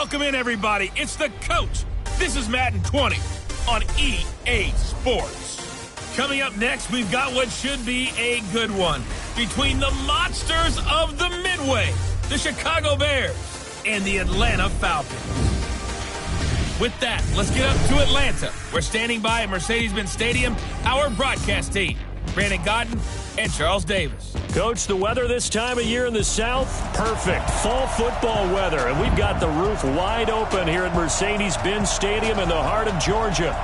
Welcome in, everybody. It's the coach. This is Madden 20 on EA Sports. Coming up next, we've got what should be a good one between the monsters of the Midway, the Chicago Bears, and the Atlanta Falcons. With that, let's get up to Atlanta. We're standing by at Mercedes-Benz Stadium, our broadcast team, Brandon Godden and Charles Davis. Coach, the weather this time of year in the South, perfect. Fall football weather, and we've got the roof wide open here at Mercedes-Benz Stadium in the heart of Georgia.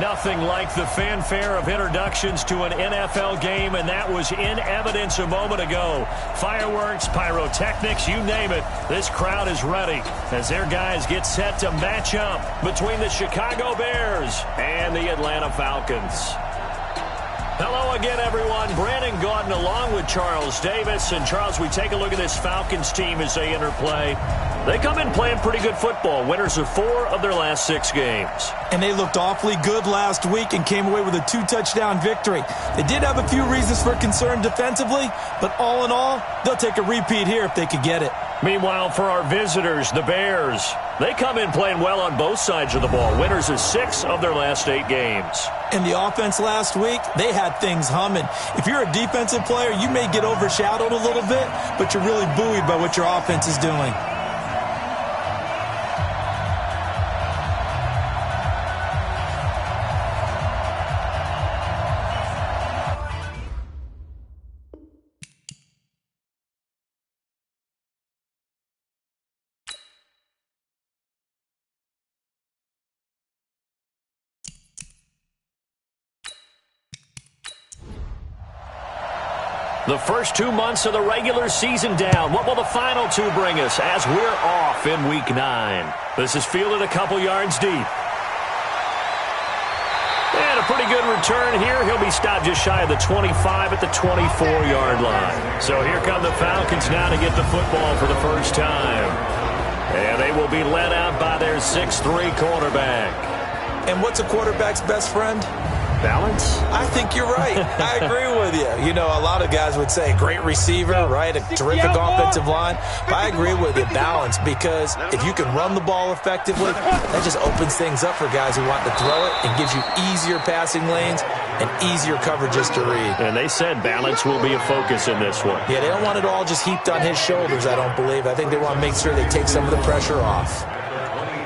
Nothing like the fanfare of introductions to an NFL game, and that was in evidence a moment ago. Fireworks, pyrotechnics, you name it. This crowd is ready as their guys get set to match up between the Chicago Bears and the Atlanta Falcons. Hello again, everyone. Brandon Gaudin along with Charles Davis. And, Charles, we take a look at this Falcons team as they enter play. They come in playing pretty good football. Winners of 4 of their last 6 games. And they looked awfully good last week and came away with a 2-touchdown victory. They did have a few reasons for concern defensively, but all in all, they'll take a repeat here if they could get it. Meanwhile, for our visitors, the Bears, they come in playing well on both sides of the ball. Winners of 6 of their last 8 games. In the offense last week, they had things humming. If you're a defensive player, you may get overshadowed a little bit, but you're really buoyed by what your offense is doing. The first 2 months of the regular season down. What will the final 2 bring us as we're off in Week 9? This is fielded a couple yards deep. And a pretty good return here. He'll be stopped just shy of the 25 at the 24-yard line. So here come the Falcons now to get the football for the first time. And they will be led out by their 6'3 quarterback. And what's a quarterback's best friend? Balance? I think you're right. I agree with you. You know, a lot of guys would say great receiver, right? A terrific offensive line. But I agree with you, balance, because if you can run the ball effectively, that just opens things up for guys who want to throw it and gives you easier passing lanes and easier coverages to read. And they said balance will be a focus in this one. Yeah, they don't want it all just heaped on his shoulders, I don't believe. I think they want to make sure they take some of the pressure off.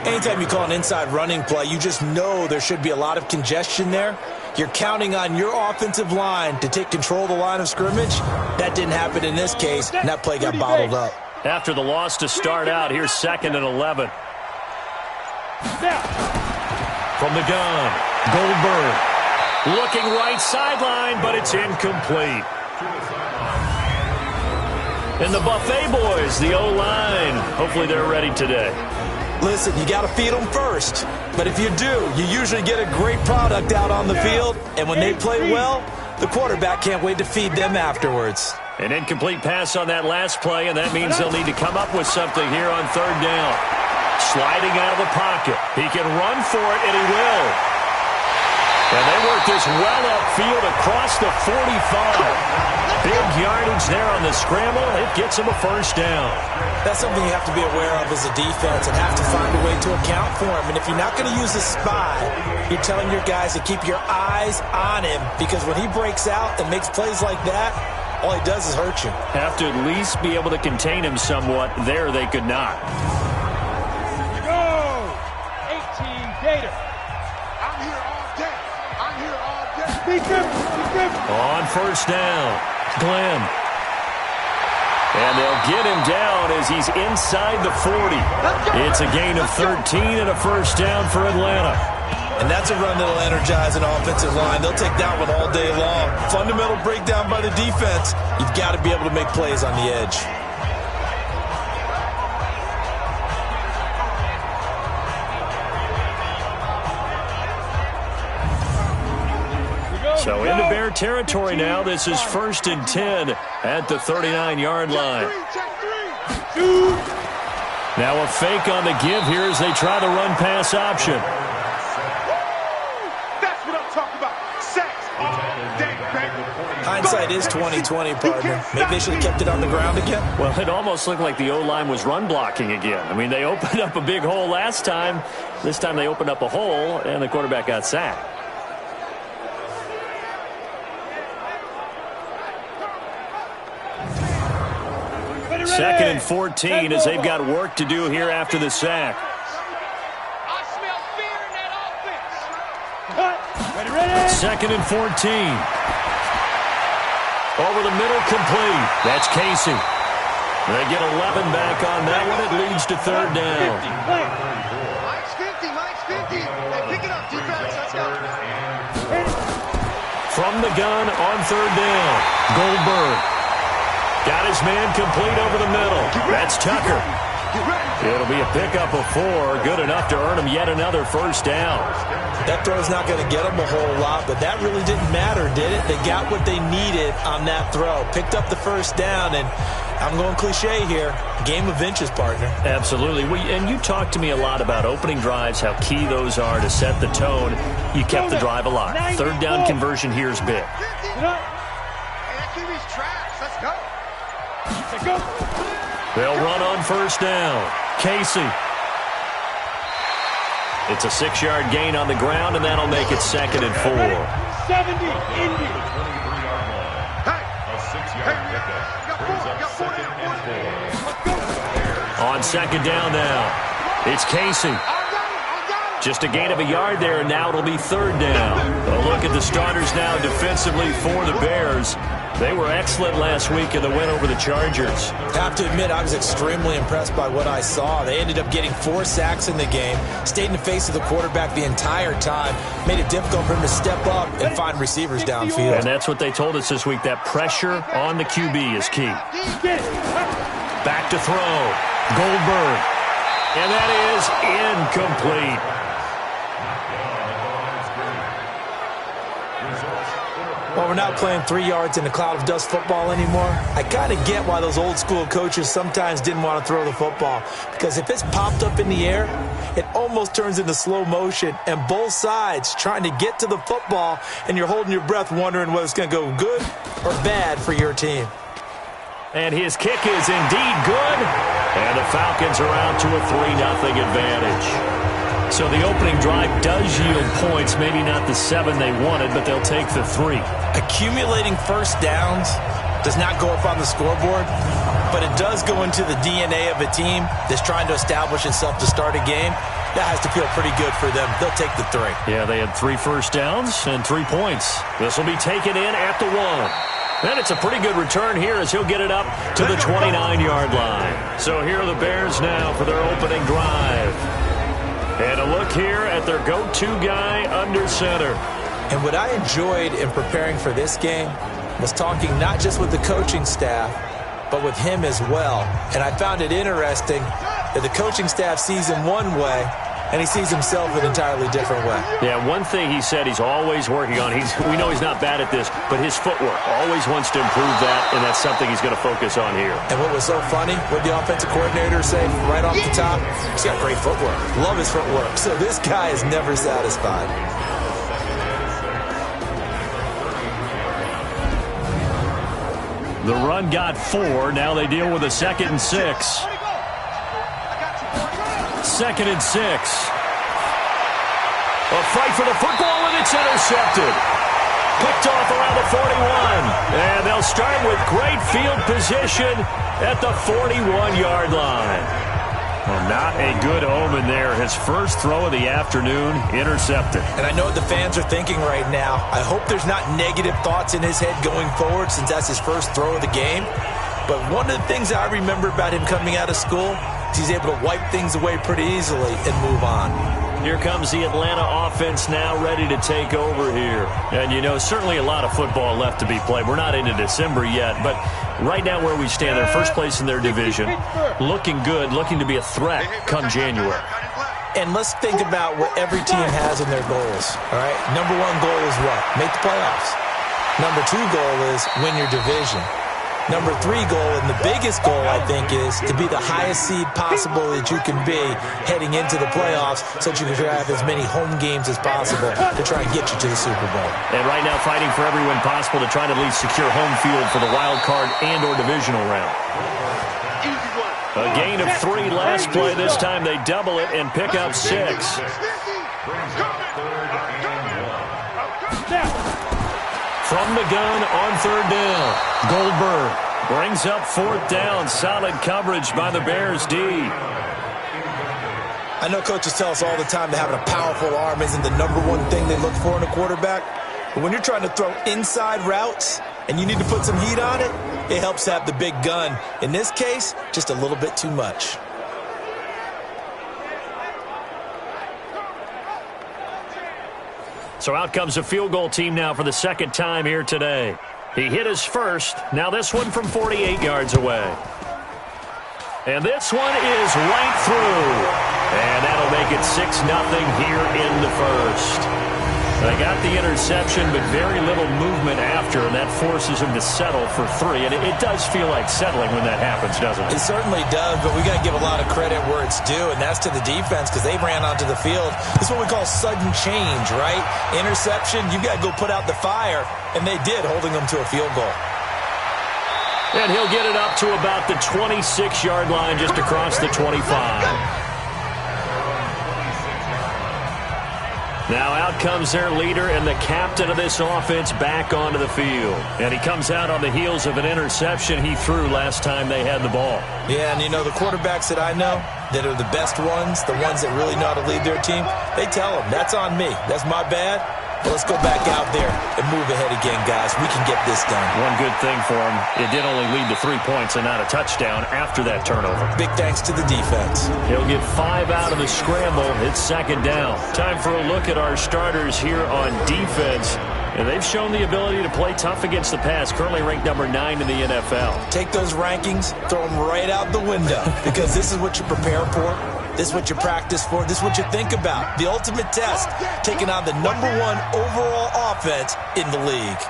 Anytime you call an inside running play, you just know there should be a lot of congestion there. You're counting on your offensive line to take control of the line of scrimmage. That didn't happen in this case, and that play got bottled up. After the loss to start out, here's 2nd and 11. From the gun, Goldberg. Looking right sideline, but it's incomplete. And the Buffet boys, the O-line, hopefully they're ready today. Listen, you got to feed them first. But if you do, you usually get a great product out on the field. And when they play well, the quarterback can't wait to feed them afterwards. An incomplete pass on that last play, and that means they'll need to come up with something here on 3rd down. Sliding out of the pocket. He can run for it, and he will. And they work this well upfield across the 45. Big yardage there on the scramble. It gets him a 1st down. That's something you have to be aware of as a defense and have to find a way to account for him. And if you're not going to use a spy, you're telling your guys to keep your eyes on him, because when he breaks out and makes plays like that, all he does is hurt you. Have to at least be able to contain him somewhat. There they could not. Go! 18 Gator. I'm here all day. I'm here all day. On 1st down, Glenn. And they'll get him down as he's inside the 40. It's a gain of 13 and a 1st down for Atlanta. And that's a run that'll energize an offensive line. They'll take that one all day long. Fundamental breakdown by the defense. You've got to be able to make plays on the edge. So into Bear territory now. This is 1st and 10 at the 39-yard line. Now a fake on the give here as they try the run-pass option. That's what I'm talking about. Sacks all day, baby. Hindsight is 20/20, partner. Maybe they should have kept it on the ground again. Well, it almost looked like the O-line was run blocking again. I mean, they opened up a big hole last time. This time they opened up a hole, and the quarterback got sacked. Second and 14 as they've got work to do here after the sack. I smell fear in that offense. Ready. Second and 14. Over the middle, complete. That's Casey. They get 11 back on that one. It leads to third down. Mike's 50. Mike's 50. Hey, pick it up, defense. Let's go. From the gun on third down. Goldberg. Got his man complete over the middle. That's Tucker. It'll be a pickup of 4. Good enough to earn him yet another first down. That throw's not going to get them a whole lot, but that really didn't matter, did it? They got what they needed on that throw. Picked up the first down, and I'm going cliche here. Game of inches, partner. Absolutely. And you talked to me a lot about opening drives, how key those are to set the tone. You kept the drive alive. Third down conversion here is big. Hey, that QB's trash. Let's go. They'll run on first down. Casey. It's a 6-yard gain on the ground, and that'll make it second and 4. 70, Indy. On second down now, it's Casey. Just a gain of a yard there, and now it'll be third down. A look at the starters now defensively for the Bears. They were excellent last week in the win over the Chargers. Have to admit, I was extremely impressed by what I saw. They ended up getting 4 sacks in the game, stayed in the face of the quarterback the entire time, made it difficult for him to step up and find receivers downfield. And that's what they told us this week. That pressure on the QB is key. Back to throw. Goldberg. And that is incomplete. Well, we're not playing 3 yards in a cloud of dust football anymore. I kind of get why those old school coaches sometimes didn't want to throw the football. Because if it's popped up in the air, it almost turns into slow motion. And both sides trying to get to the football, and you're holding your breath wondering whether it's going to go good or bad for your team. And his kick is indeed good. And the Falcons are out to a 3-0 advantage. So the opening drive does yield points, maybe not the 7 they wanted, but they'll take the 3. Accumulating first downs does not go up on the scoreboard, but it does go into the DNA of a team that's trying to establish itself to start a game. That has to feel pretty good for them. They'll take the 3. Yeah, they had 3 first downs and 3 points. This will be taken in at the 1. And it's a pretty good return here as he'll get it up to the 29-yard line. So here are the Bears now for their opening drive. And a look here at their go-to guy under center. And what I enjoyed in preparing for this game was talking not just with the coaching staff, but with him as well. And I found it interesting that the coaching staff sees him one way, and he sees himself an entirely different way. Yeah, one thing he said he's always working on, we know he's not bad at this, but his footwork, always wants to improve that, and that's something he's going to focus on here. And what was so funny, what the offensive coordinator say right off the top, he's got great footwork. Love his footwork. So this guy is never satisfied. The run got 4. Now they deal with a 2nd and 6. 2nd and 6. A fight for the football, and it's intercepted. Picked off around the 41. And they'll start with great field position at the 41-yard line. Well, not a good omen there. His first throw of the afternoon, intercepted. And I know what the fans are thinking right now. I hope there's not negative thoughts in his head going forward since that's his first throw of the game. But one of the things I remember about him coming out of school is he's able to wipe things away pretty easily and move on. Here comes the Atlanta offense now ready to take over here. And, you know, certainly a lot of football left to be played. We're not into December yet, but right now where we stand, they're first place in their division. Looking good, looking to be a threat come January. And let's think about what every team has in their goals, all right? Number 1 goal is what? Make the playoffs. Number 2 goal is win your division. Number 3 goal, and the biggest goal, I think, is to be the highest seed possible that you can be heading into the playoffs so that you can have as many home games as possible to try and get you to the Super Bowl. And right now fighting for every win possible to try to at least secure home field for the wild card and or divisional round. A gain of 3 last play. This time they double it and pick up 6. From the gun on 3rd down. Goldberg brings up 4th down. Solid coverage by the Bears D. I know coaches tell us all the time that having a powerful arm isn't the #1 thing they look for in a quarterback. But when you're trying to throw inside routes and you need to put some heat on it, it helps to have the big gun. In this case, just a little bit too much. So out comes a field goal team now for the 2nd time here today. He hit his first. Now this one from 48 yards away. And this one is right through. And that'll make it 6-0 here in the first. They got the interception, but very little movement after, and that forces him to settle for 3. And it does feel like settling when that happens, doesn't it? It certainly does, but we got to give a lot of credit where it's due, and that's to the defense because they ran onto the field. This is what we call sudden change, right? Interception, you got to go put out the fire, and they did, holding them to a field goal. And he'll get it up to about the 26-yard line, just across the 25. Now out comes their leader and the captain of this offense back onto the field. And he comes out on the heels of an interception he threw last time they had the ball. Yeah, and you know, the quarterbacks that I know that are the best ones, the ones that really know how to lead their team, they tell them, that's on me. That's my bad. Well, let's go back out there and move ahead again, guys. We can get this done. One good thing for him, it did only lead to 3 points and not a touchdown after that turnover. Big thanks to the defense. He'll get 5 out of the scramble. It's 2nd down. Time for a look at our starters here on defense. And they've shown the ability to play tough against the pass, currently ranked number 9 in the NFL. Take those rankings, throw them right out the window, because this is what you prepare for. This is what you practice for. This is what you think about. The ultimate test, taking on the #1 overall offense in the league.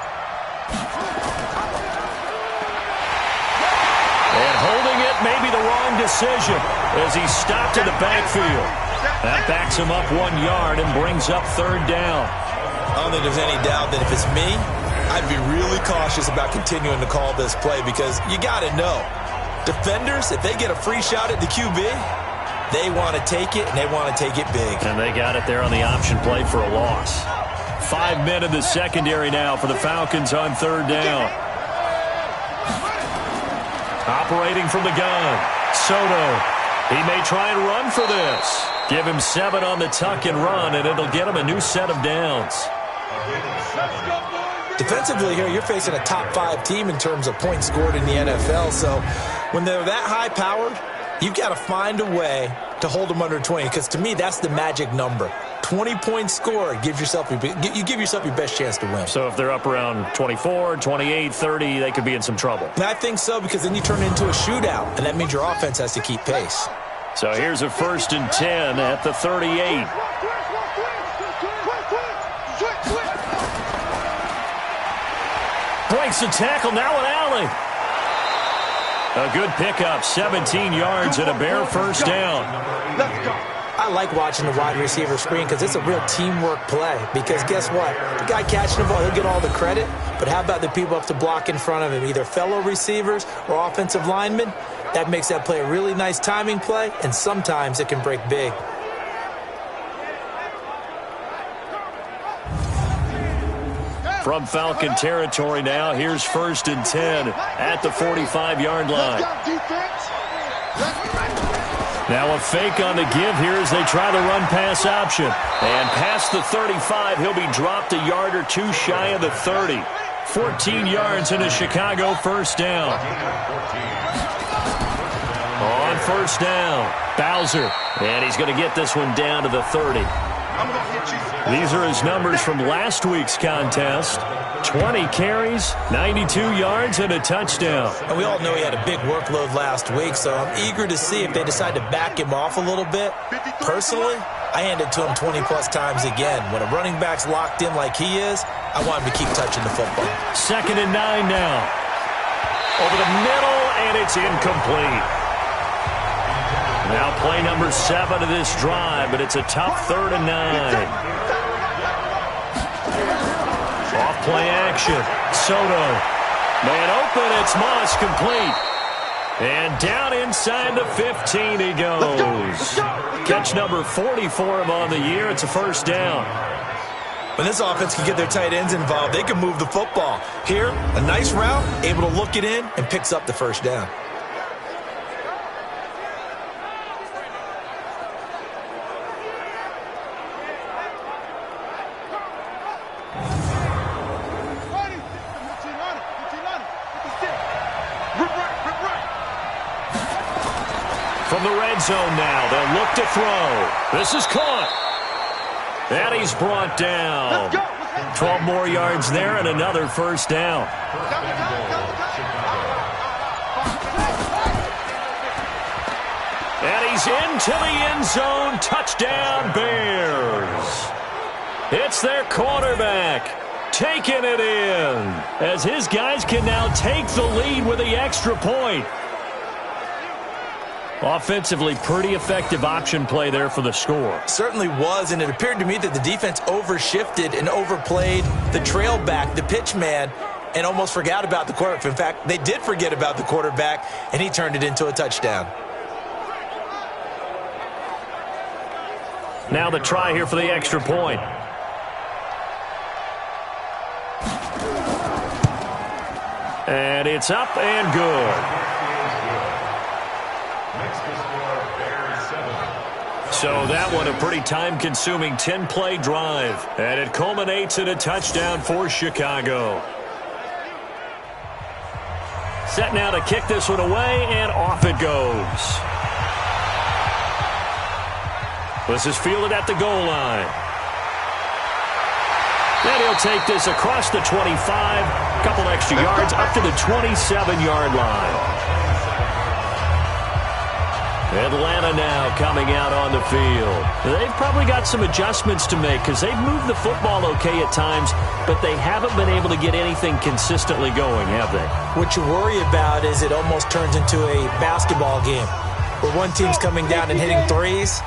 And holding it may be the wrong decision as he stopped in the backfield. That backs him up 1 yard and brings up 3rd down. I don't think there's any doubt that if it's me, I'd be really cautious about continuing to call this play because you got to know, defenders, if they get a free shot at the QB, they want to take it, and they want to take it big. And they got it there on the option play for a loss. 5 men in the secondary now for the Falcons on 3rd down. Operating from the gun, Soto. He may try and run for this. Give him 7 on the tuck and run, and it'll get him a new set of downs. Defensively here, you're facing a top 5 team in terms of points scored in the NFL, so when they're that high-powered, you've got to find a way to hold them under 20, because to me, that's the magic number. 20 points scored, you give yourself your best chance to win. So if they're up around 24, 28, 30, they could be in some trouble. And I think so, because then you turn it into a shootout, and that means your offense has to keep pace. So here's a 1st and 10 at the 38. Breaks the tackle, now an alley. A good pickup, 17 yards and a bare 1st down. I like watching the wide receiver screen because it's a real teamwork play. Because guess what? The guy catching the ball, he'll get all the credit. But how about the people up to block in front of him, either fellow receivers or offensive linemen? That makes that play a really nice timing play, and sometimes it can break big. From Falcon territory now, here's 1st and 10 at the 45-yard line. Now a fake on the give here as they try the run-pass option. And past the 35, he'll be dropped a yard or 2 shy of the 30. 14 yards in a Chicago 1st down. On 1st down, Bowser. And he's going to get this one down to the 30. These are his numbers from last week's contest. 20 carries, 92 yards, and a touchdown. And we all know he had a big workload last week, so I'm eager to see if they decide to back him off a little bit. Personally, I hand it to him 20-plus times again. When a running back's locked in like he is, I want him to keep touching the football. 2nd and 9 now. over the middle, and it's incomplete. Now play number 7 of this drive, but it's a tough 3rd and 9. Off play action. Soto. Man open, it's Moss, complete. And down inside the 15 he goes. Catch number 40 for him on the year. It's a first down. When this offense can get their tight ends involved, they can move the football. Here, a nice route, able to look it in, and picks up the first down. From the red zone now, they'll look to throw. This is caught. And he's brought down. 12 more yards there and another first down. And he's into the end zone. Touchdown, Bears. It's their quarterback taking it in as his guys can now take the lead with the extra point. Offensively, pretty effective option play there for the score. Certainly was, and it appeared to me that the defense overshifted and overplayed the trail back, the pitch man, and almost forgot about the quarterback. In fact, they did forget about the quarterback, and he turned it into a touchdown. Now the try here for the extra point. And it's up and good. So that one a pretty time-consuming 10-play drive. And it culminates in a touchdown for Chicago. Set now to kick this one away, and off it goes. This is fielded at the goal line. And he'll take this across the 25. Couple extra yards up to the 27-yard line. Atlanta now coming out on the field. They've probably got some adjustments to make because they've moved the football okay at times, but they haven't been able to get anything consistently going, have they? What you worry about is it almost turns into a basketball game where one team's coming down and hitting threes,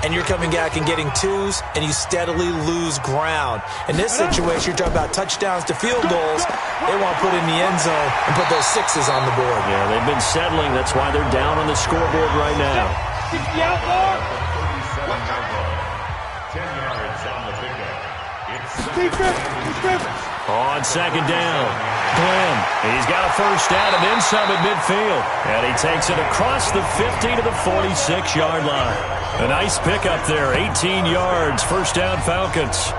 and you're coming back and getting twos, and you steadily lose ground. In this situation, you're talking about touchdowns to field goals. They want to put in the end zone and put those sixes on the board. Yeah, they've been settling. That's why they're down on the scoreboard right now. 60 out, 10 yards on the pickup. On second down, Glenn. He's got a first down and then some at midfield. And he takes it across the 50 to the 46-yard line. A nice pickup there, 18 yards, first down Falcons.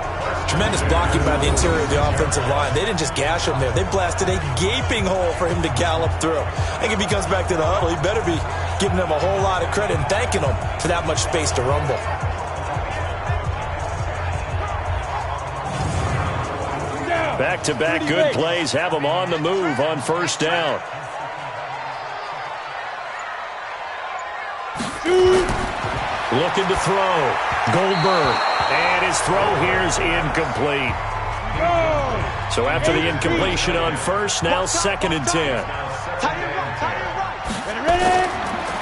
Tremendous blocking by the interior of the offensive line. They didn't just gash him there. They blasted a gaping hole for him to gallop through. I think if he comes back to the huddle, he better be giving them a whole lot of credit and thanking them for that much space to rumble. Back-to-back good plays have them on the move on first down. Looking to throw. Goldberg. And his throw here is incomplete. So after the incompletion on first, now second and 10.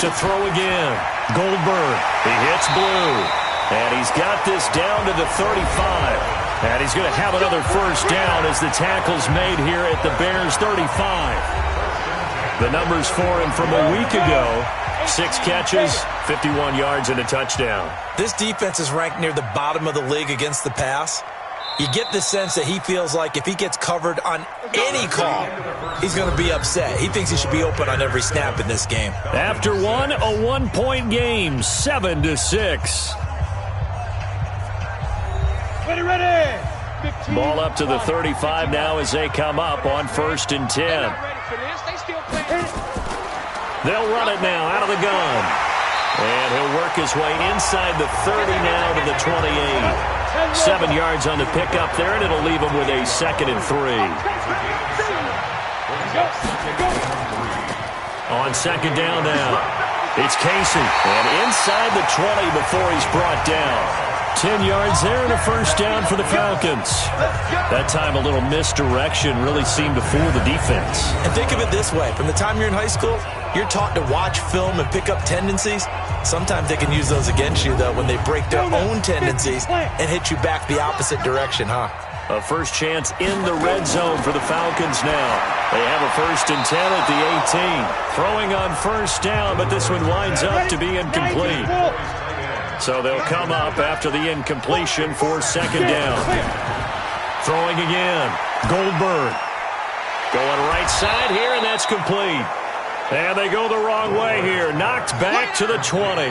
To throw again. Goldberg. He hits Blue. And he's got this down to the 35. And he's going to have another first down as the tackle's made here at the Bears' 35. The numbers for him from a week ago. 6 catches, 51 yards, and a touchdown. This defense is ranked near the bottom of the league against the pass. You get the sense that he feels like if he gets covered on any call, he's going to be upset. He thinks he should be open on every snap in this game. After one, a 1-point game, 7-6. Ready. Ball up to the 35 now as they come up on first and 10. They'll run it now out of the gun. And he'll work his way inside the 30 now to the 28. 7 yards on the pickup there, and it'll leave him with a second and 3. On second down now, it's Casey. And inside the 20 before he's brought down. 10 yards there and a first down for the Falcons. That time a little misdirection really seemed to fool the defense. And think of it this way. From the time you're in high school, you're taught to watch film and pick up tendencies. Sometimes they can use those against you, though, when they break their own tendencies and hit you back the opposite direction, huh? A first chance in the red zone for the Falcons now. They have a 1st and 10 at the 18. Throwing on first down, but this one winds up to be incomplete. So they'll come up after the incompletion for 2nd down. Throwing again. Goldberg. Going right side here, and that's complete. And they go the wrong way here. Knocked back to the 20.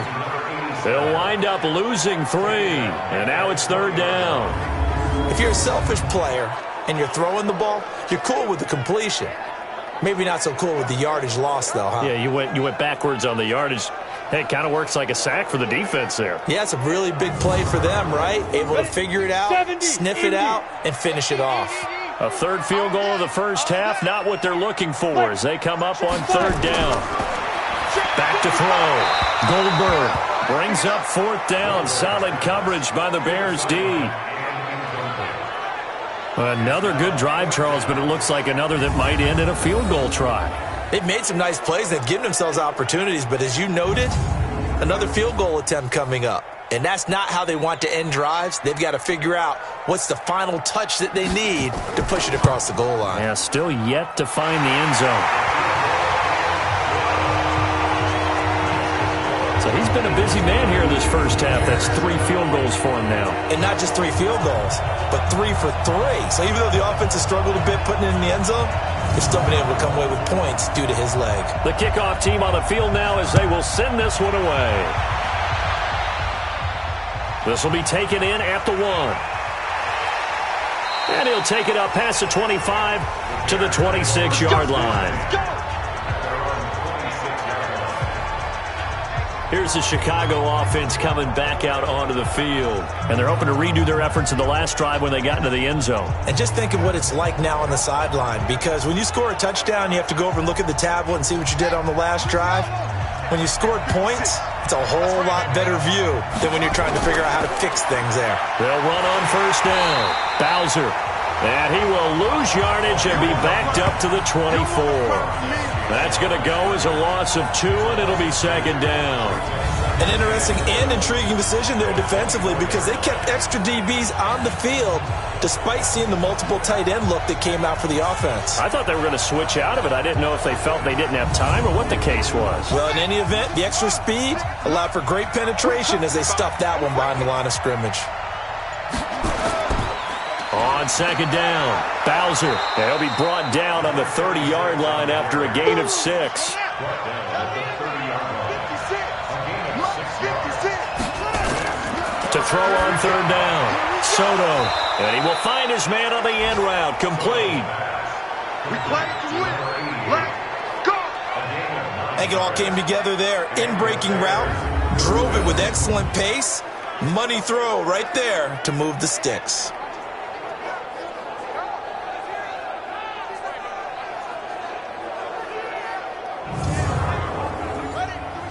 They'll wind up losing 3. And now it's 3rd down. If you're a selfish player and you're throwing the ball, you're cool with the completion. Maybe not so cool with the yardage loss, though, huh? Yeah, you went backwards on the yardage. Hey, it kind of works like a sack for the defense there. Yeah, it's a really big play for them, right? Able to figure it out, sniff it out, and finish it off. A 3rd field goal of the first half, not what they're looking for as they come up on 3rd down. Back to throw. Goldberg brings up 4th down. Solid coverage by the Bears D. Another good drive, Charles, but it looks like another that might end in a field goal try. They've made some nice plays. They've given themselves opportunities, but as you noted, another field goal attempt coming up. And that's not how they want to end drives. They've got to figure out what's the final touch that they need to push it across the goal line. Yeah, still yet to find the end zone. So he's been a busy man here in this first half. That's 3 field goals for him now. And not just 3 field goals, but 3 for 3. So even though the offense has struggled a bit putting it in the end zone, they've still been able to come away with points due to his leg. The kickoff team on the field now as they will send this one away. This will be taken in at the 1. And he'll take it up past the 25 to the 26-yard line. Here's the Chicago offense coming back out onto the field. And they're hoping to redo their efforts in the last drive when they got into the end zone. And just think of what it's like now on the sideline. Because when you score a touchdown, you have to go over and look at the tablet and see what you did on the last drive. When you scored points, it's a whole lot better view than when you're trying to figure out how to fix things there. They'll run on first down. Bowser. And he will lose yardage and be backed up to the 24. That's going to go as a loss of 2, and it'll be 2nd down. An interesting and intriguing decision there defensively because they kept extra DBs on the field despite seeing the multiple tight end look that came out for the offense. I thought they were going to switch out of it. I didn't know if they felt they didn't have time or what the case was. Well, in any event, the extra speed allowed for great penetration as they stuffed that one behind the line of scrimmage. On 2nd down, Bowser. And he'll be brought down on the 30-yard line after a gain of 6. To throw on 3rd down, Soto. And he will find his man on the end route, complete. We play to win. Let's go. I think it all came together there. In-breaking route, drove it with excellent pace. Money throw right there to move the sticks.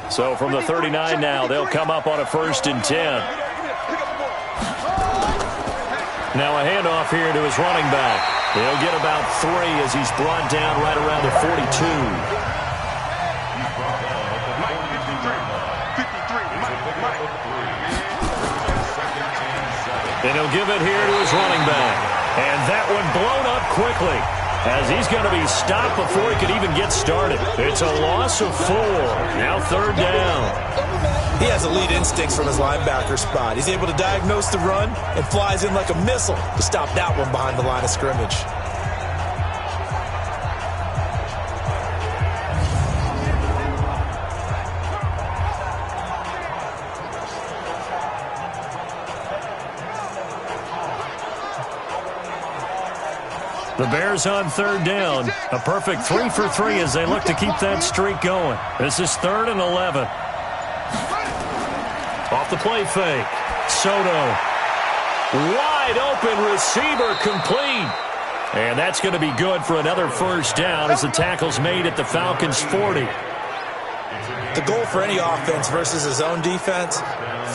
So from the 39 now, they'll come up on a 1st and 10. Now a handoff here to his running back. He'll get about 3 as he's brought down right around the 42. And he'll give it here to his running back. And that one blown up quickly as he's going to be stopped before he could even get started. It's a loss of 4. Now 3rd down. He has elite instincts from his linebacker spot. He's able to diagnose the run and flies in like a missile to stop that one behind the line of scrimmage. The Bears on 3rd down. A perfect 3 for 3 as they look to keep that streak going. This is 3rd and 11. Off the play fake. Soto. Wide open receiver complete. And that's going to be good for another 1st down as the tackle's made at the Falcons' 40. The goal for any offense versus his own defense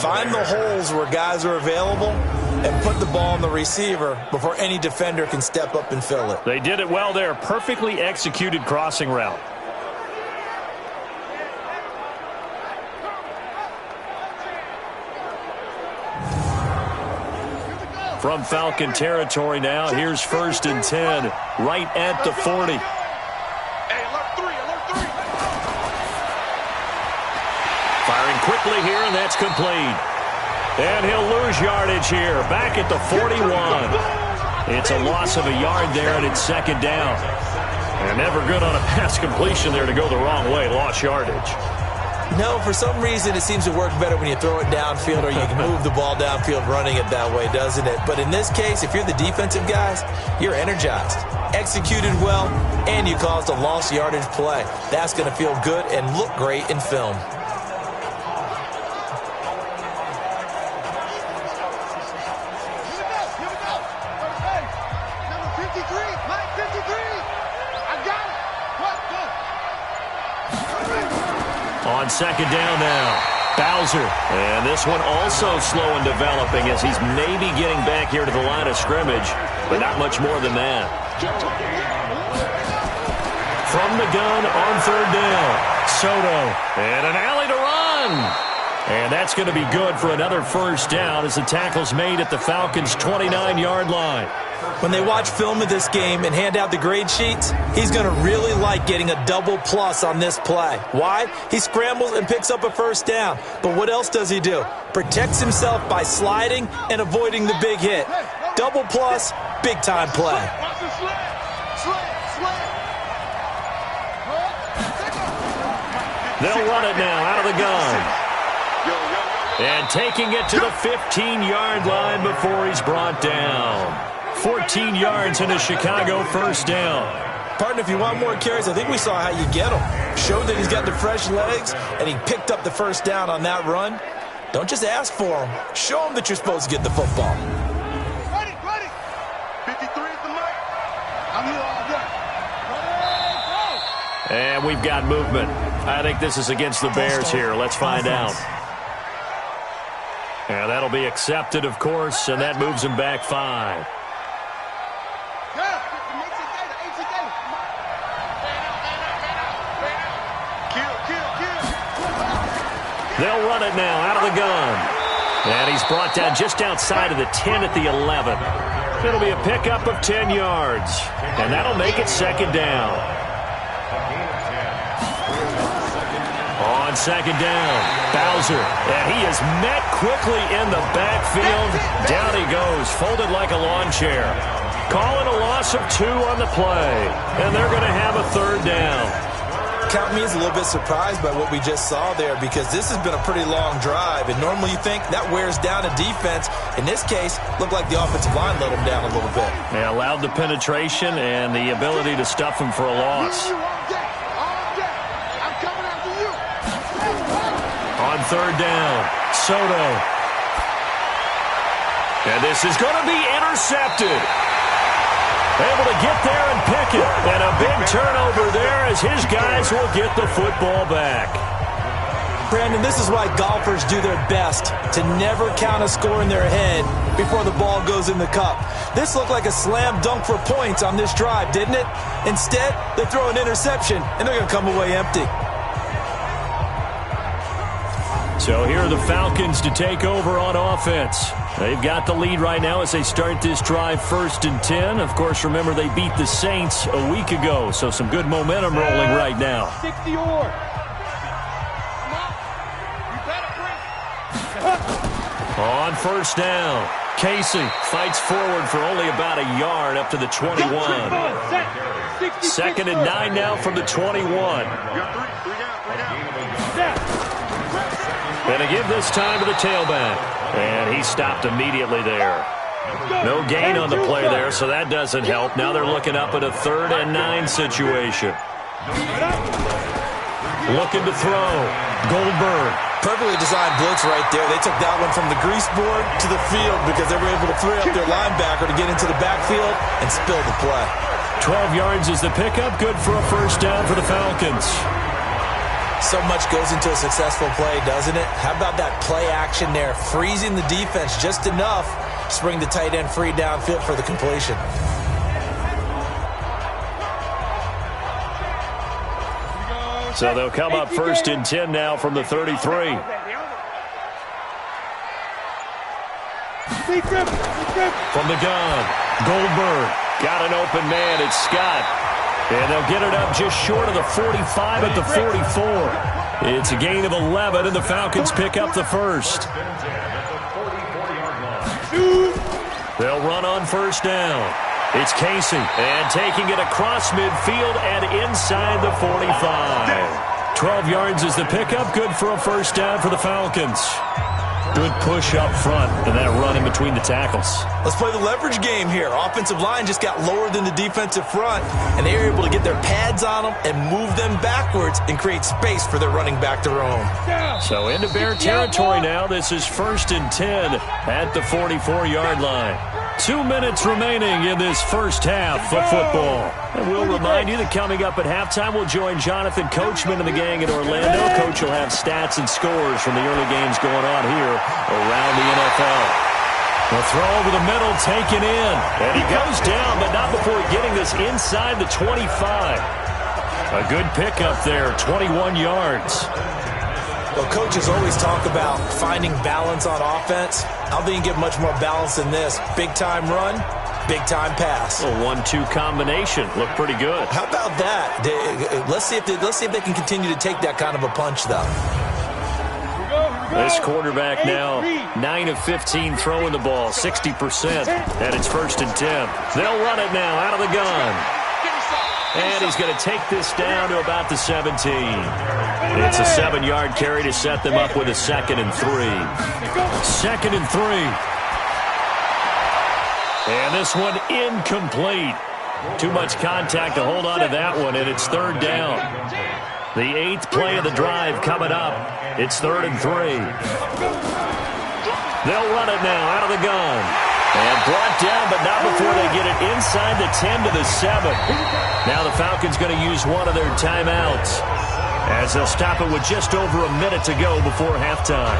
Find the holes where guys are available and put the ball on the receiver before any defender can step up and fill it. They did it well there. Perfectly executed crossing route. From Falcon territory now, here's 1st and 10, right at the 40. Firing quickly here, and that's complete. And he'll lose yardage here, back at the 41. It's a loss of a yard there, and it's 2nd down. And never good on a pass completion there to go the wrong way, lost yardage. No, for some reason it seems to work better when you throw it downfield or you can move the ball downfield running it that way, doesn't it? But in this case, if you're the defensive guys, you're energized, executed well, and you caused a lost yardage play. That's going to feel good and look great in film. On 2nd down now, Bowser. And this one also slow in developing as he's maybe getting back here to the line of scrimmage, but not much more than that. From the gun on 3rd down, Soto. And an alley to run. And that's going to be good for another 1st down as the tackle's made at the Falcons' 29-yard line. When they watch film of this game and hand out the grade sheets, he's going to really like getting a double plus on this play. Why? He scrambles and picks up a 1st down. But what else does he do? Protects himself by sliding and avoiding the big hit. Double plus, big-time play. They'll run it now out of the gun. And taking it to the 15-yard line before he's brought down. 14 yards in a Chicago 1st down. Partner, if you want more carries, I think we saw how you get him. Showed that he's got the fresh legs, and he picked up the 1st down on that run. Don't just ask for him. Show him that you're supposed to get the football. Ready. 53 is the mic. I'm here all day. And we've got movement. I think this is against the Bears here. Let's find out. And that'll be accepted, of course, and that moves him back 5. They'll run it now out of the gun. And he's brought down just outside of the 10 at the 11. It'll be a pickup of 10 yards. And that'll make it 2nd down. On 2nd down, Bowser. And he is met quickly in the backfield. Down he goes, folded like a lawn chair. Calling a loss of 2 on the play. And they're going to have a 3rd down. Count me as a little bit surprised by what we just saw there because this has been a pretty long drive, and normally you think that wears down a defense. In this case, looked like the offensive line let him down a little bit. Yeah, allowed the penetration and the ability to stuff him for a loss. On 3rd down, Soto. And this is going to be intercepted. Able to get there and pick it. And a big turnover there as his guys will get the football back. Brandon, this is why golfers do their best to never count a score in their head before the ball goes in the cup. This looked like a slam dunk for points on this drive, didn't it? Instead, they throw an interception, and they're going to come away empty. So here are the Falcons to take over on offense. They've got the lead right now as they start this drive 1st and 10. Of course, remember they beat the Saints a week ago, so some good momentum rolling right now. 60 or. On 1st down, Casey fights forward for only about a yard up to the 21. 2nd and 9 now from the 21. And to give this time to the tailback. And he stopped immediately there. No gain on the play there, so that doesn't help. Now they're looking up at a 3rd and 9 situation. Looking to throw. Goldberg. Perfectly designed blitz right there. They took that one from the grease board to the field because they were able to free up their linebacker to get into the backfield and spill the play. 12 yards is the pickup. Good for a 1st down for the Falcons. So much goes into a successful play, doesn't it? How about that play action there? Freezing the defense just enough to bring the tight end free downfield for the completion. So they'll come up 1st and 10 now from the 33. From the gun, Goldberg got an open man. It's Scott. And they'll get it up just short of the 45 at the 44. It's a gain of 11, and the Falcons pick up the first. They'll run on 1st down. It's Casey, and taking it across midfield and inside the 45. 12 yards is the pickup, good for a 1st down for the Falcons. Good push up front, and that run in between the tackles. Let's play the leverage game here. Offensive line just got lower than the defensive front, and they were able to get their pads on them and move them backwards and create space for their running back to roam. So into Bear territory now. This is 1st and 10 at the 44-yard line. 2 minutes remaining in this first half of football. And we'll remind you that coming up at halftime, we'll join Jonathan Coachman and the gang in Orlando. Coach will have stats and scores from the early games going on here around the NFL. The throw over the middle, taken in. And he goes down, but not before getting this inside the 25. A good pickup there, 21 yards. Well, coaches always talk about finding balance on offense. I don't think you get much more balance than this. Big-time run, big-time pass. A 1-2 combination. Looked pretty good. How about that? Let's see if they can continue to take that kind of a punch, though. This quarterback now 9 of 15 throwing the ball, 60%. And it's 1st and 10. They'll run it now out of the gun. And he's going to take this down to about the 17. It's a 7-yard carry to set them up with a 2nd and 3. 2nd and 3. And this one incomplete. Too much contact to hold on to that one, and it's 3rd down. The 8th play of the drive coming up. It's 3rd and 3. They'll run it now out of the gun. And brought down, but not before they get it inside the 10 to the 7. Now the Falcons going to use one of their timeouts as they'll stop it with just over a minute to go before halftime.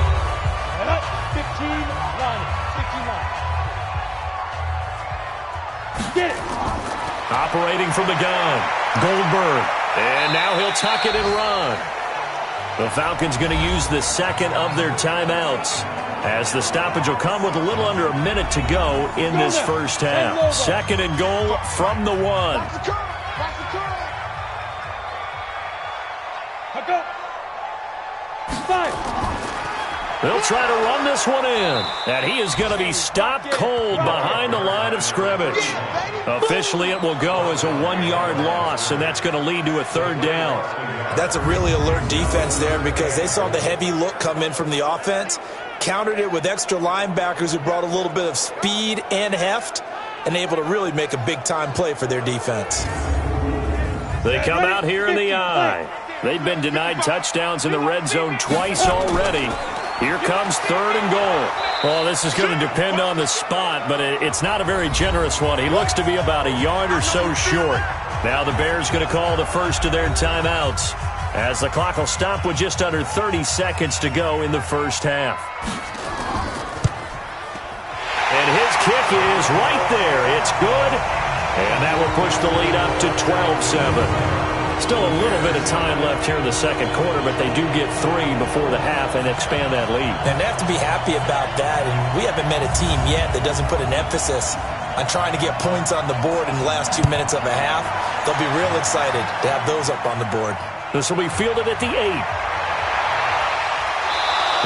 15-9. Operating from the gun, Goldberg. And now he'll tuck it and run. The Falcons going to use the 2nd of their timeouts, as the stoppage will come with a little under a minute to go in this first half. 2nd and goal from the 1. They'll try to run this one in, and he is going to be stopped cold behind the line of scrimmage. Officially, it will go as a 1-yard loss, and that's going to lead to a 3rd down. That's a really alert defense there because they saw the heavy look come in from the offense, countered it with extra linebackers who brought a little bit of speed and heft, and able to really make a big-time play for their defense. They come out here in the eye. They've been denied touchdowns in the red zone twice already. Here comes 3rd and goal. Well, this is going to depend on the spot, but it's not a very generous one. He looks to be about a yard or so short. Now the Bears going to call the first of their timeouts, as the clock will stop with just under 30 seconds to go in the first half. And his kick is right there. It's good. And that will push the lead up to 12-7. Still a little bit of time left here in the second quarter, but they do get 3 before the half and expand that lead. And they have to be happy about that. And we haven't met a team yet that doesn't put an emphasis on trying to get points on the board in the last 2 minutes of a half. They'll be real excited to have those up on the board. This will be fielded at the 8.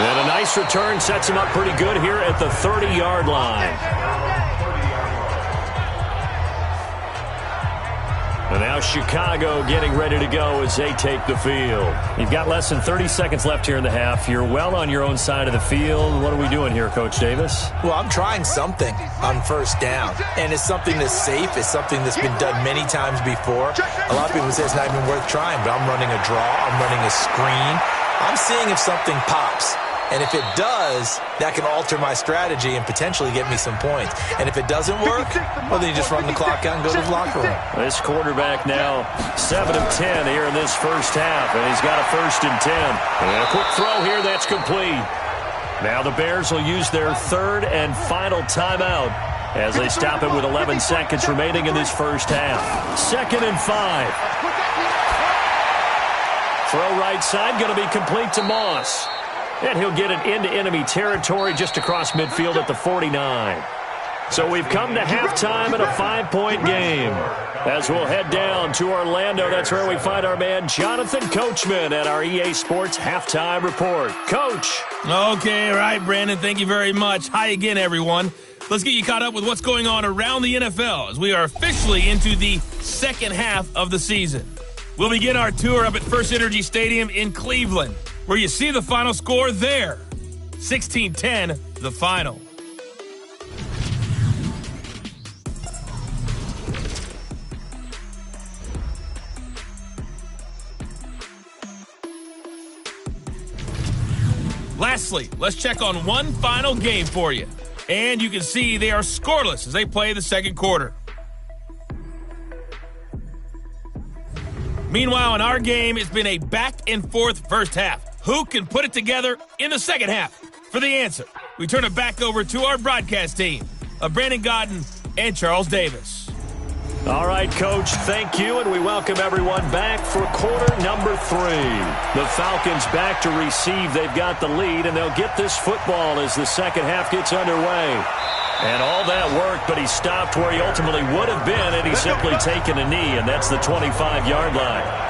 And a nice return sets him up pretty good here at the 30-yard line. And now Chicago getting ready to go as they take the field. You've got less than 30 seconds left here in the half. You're well on your own side of the field. What are we doing here, Coach Davis? Well, I'm trying something on 1st down. And it's something that's safe. It's something that's been done many times before. A lot of people say it's not even worth trying, but I'm running a draw. I'm running a screen. I'm seeing if something pops. And if it does, that can alter my strategy and potentially get me some points. And if it doesn't work, well, then you just run the clock out and go to the locker room. This quarterback now 7 of 10 here in this first half, and he's got a 1st and 10. And a quick throw here, that's complete. Now the Bears will use their 3rd and final timeout as they stop it with 11 seconds remaining in this first half. 2nd and 5. Throw right side, going to be complete to Moss. And he'll get it into enemy territory just across midfield at the 49. So we've come to halftime in a 5-point game. As we'll head down to Orlando, that's where we find our man Jonathan Coachman at our EA Sports Halftime Report. Coach. Okay, all right, Brandon, thank you very much. Hi again, everyone. Let's get you caught up with what's going on around the NFL as we are officially into the second half of the season. We'll begin our tour up at First Energy Stadium in Cleveland, where you see the final score there. 16-10, the final. Lastly, let's check on one final game for you. And you can see they are scoreless as they play the second quarter. Meanwhile, in our game, it's been a back-and-forth first half. Who can put it together in the second half? For the answer, we turn it back over to our broadcast team of Brandon Godden and Charles Davis. All right, Coach, thank you, and we welcome everyone back for quarter number 3. The Falcons back to receive. They've got the lead, and they'll get this football as the second half gets underway. And all that worked, but he stopped where he ultimately would have been, and he's simply taken a knee, and that's the 25-yard line.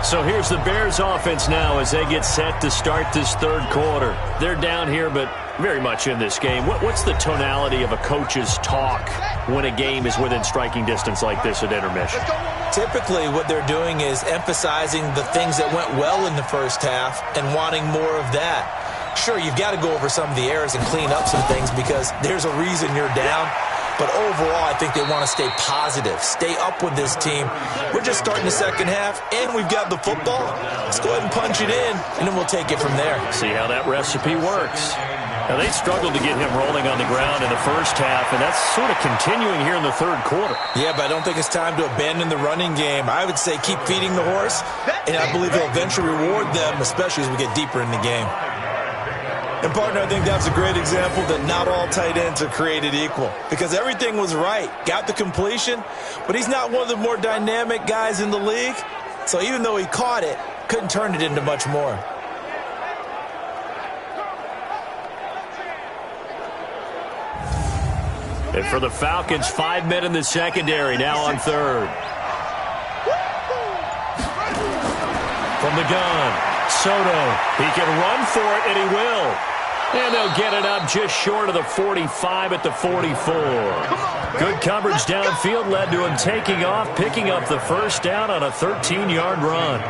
So here's the Bears offense now as they get set to start this third quarter. They're down here, but very much in this game. What's the tonality of a coach's talk when a game is within striking distance like this at intermission? Typically, what they're doing is emphasizing the things that went well in the first half and wanting more of that. Sure, you've got to go over some of the errors and clean up some things because there's a reason you're down. But overall, I think they want to stay positive, stay up with this team. We're just starting the second half, and we've got the football. Let's go ahead and punch it in, and then we'll take it from there. See how that recipe works. Now, they struggled to get him rolling on the ground in the first half, and that's sort of continuing here in the third quarter. Yeah, but I don't think it's time to abandon the running game. I would say keep feeding the horse, and I believe he'll eventually reward them, especially as we get deeper in the game. And, partner, I think that's a great example that not all tight ends are created equal because everything was right. Got the completion, but he's not one of the more dynamic guys in the league. So even though he caught it, couldn't turn it into much more. And for the Falcons, 5 men in the secondary, now on third. From the gun. Soto, he can run for it, and he will. And they'll get it up just short of the 45 at the 44. Good coverage downfield led to him taking off, picking up the first down on a 13-yard run.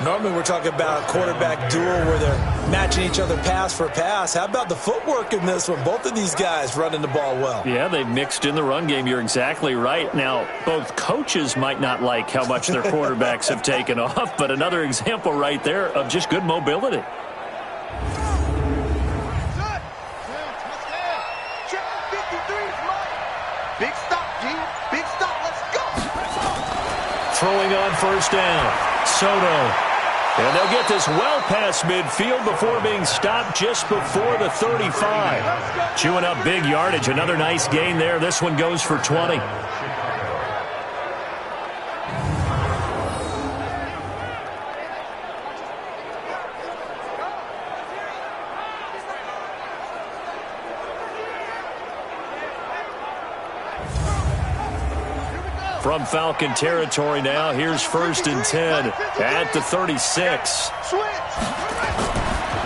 Normally we're talking about a quarterback duel where they're matching each other pass for pass. How about the footwork in this one? Both of these guys running the ball well. Yeah, they've mixed in the run game. You're exactly right. Now, both coaches might not like how much their quarterbacks have taken off, but another example right there of just good mobility. Big stop, G. Big stop. Let's go. Throwing on first down. Soto. And they'll get this well past midfield before being stopped just before the 35. Chewing up big yardage. Another nice gain there. This one goes for 20. From Falcon territory now, here's 1st and 10 at the 36.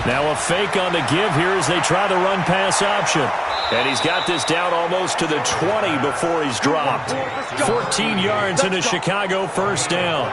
Now a fake on the give here as they try the run-pass option. And he's got this down almost to the 20 before he's dropped. 14 yards in a Chicago first down.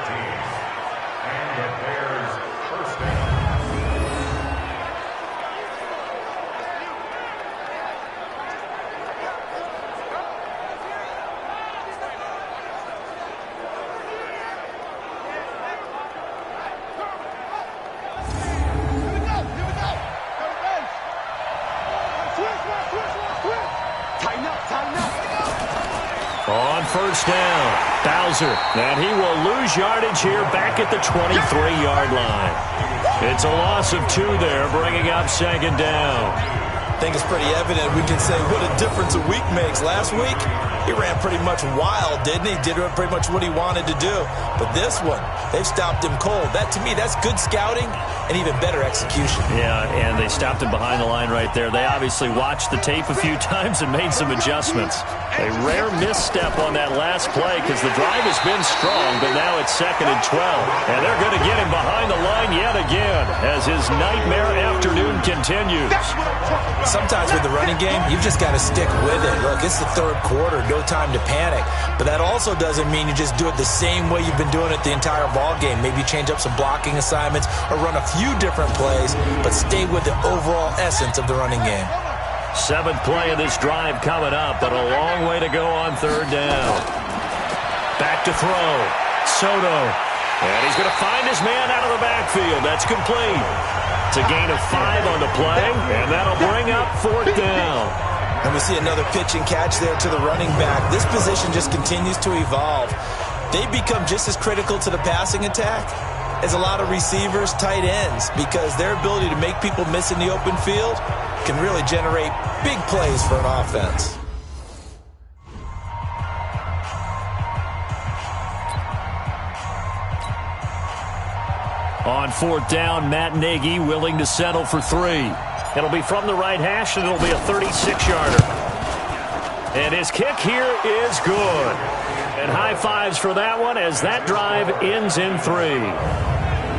On first down, Bowser. And he will lose yardage here back at the 23-yard line. It's a loss of 2 there, bringing up second down. I think it's pretty evident. We can say what a difference a week makes. Last week, he ran pretty much wild, didn't he? Did pretty much what he wanted to do. But this one, they've stopped him cold. That, to me, that's good scouting and even better execution. Yeah, and they stopped him behind the line right there. They obviously watched the tape a few times and made some adjustments. A rare misstep on that last play because the drive has been strong, but now it's 2nd and 12. And they're going to get him behind the line yet again as his nightmare afternoon continues. Sometimes with the running game, you've just got to stick with it. Look, it's the 3rd quarter, no time to panic. But that also doesn't mean you just do it the same way you've been doing it the entire ball game. Maybe change up some blocking assignments or run a few different plays, but stay with the overall essence of the running game. 7th play of this drive coming up, but a long way to go on 3rd down. Back to throw. Soto. And he's going to find his man out of the backfield. That's complete. It's a gain of 5 on the play, and that'll bring up 4th down. And we see another pitch and catch there to the running back. This position just continues to evolve. They become just as critical to the passing attack as a lot of receivers, tight ends, because their ability to make people miss in the open field can really generate big plays for an offense. On 4th down, Matt Nagy willing to settle for 3. It'll be from the right hash, and it'll be a 36-yarder. And his kick here is good. And high fives for that one as that drive ends in 3.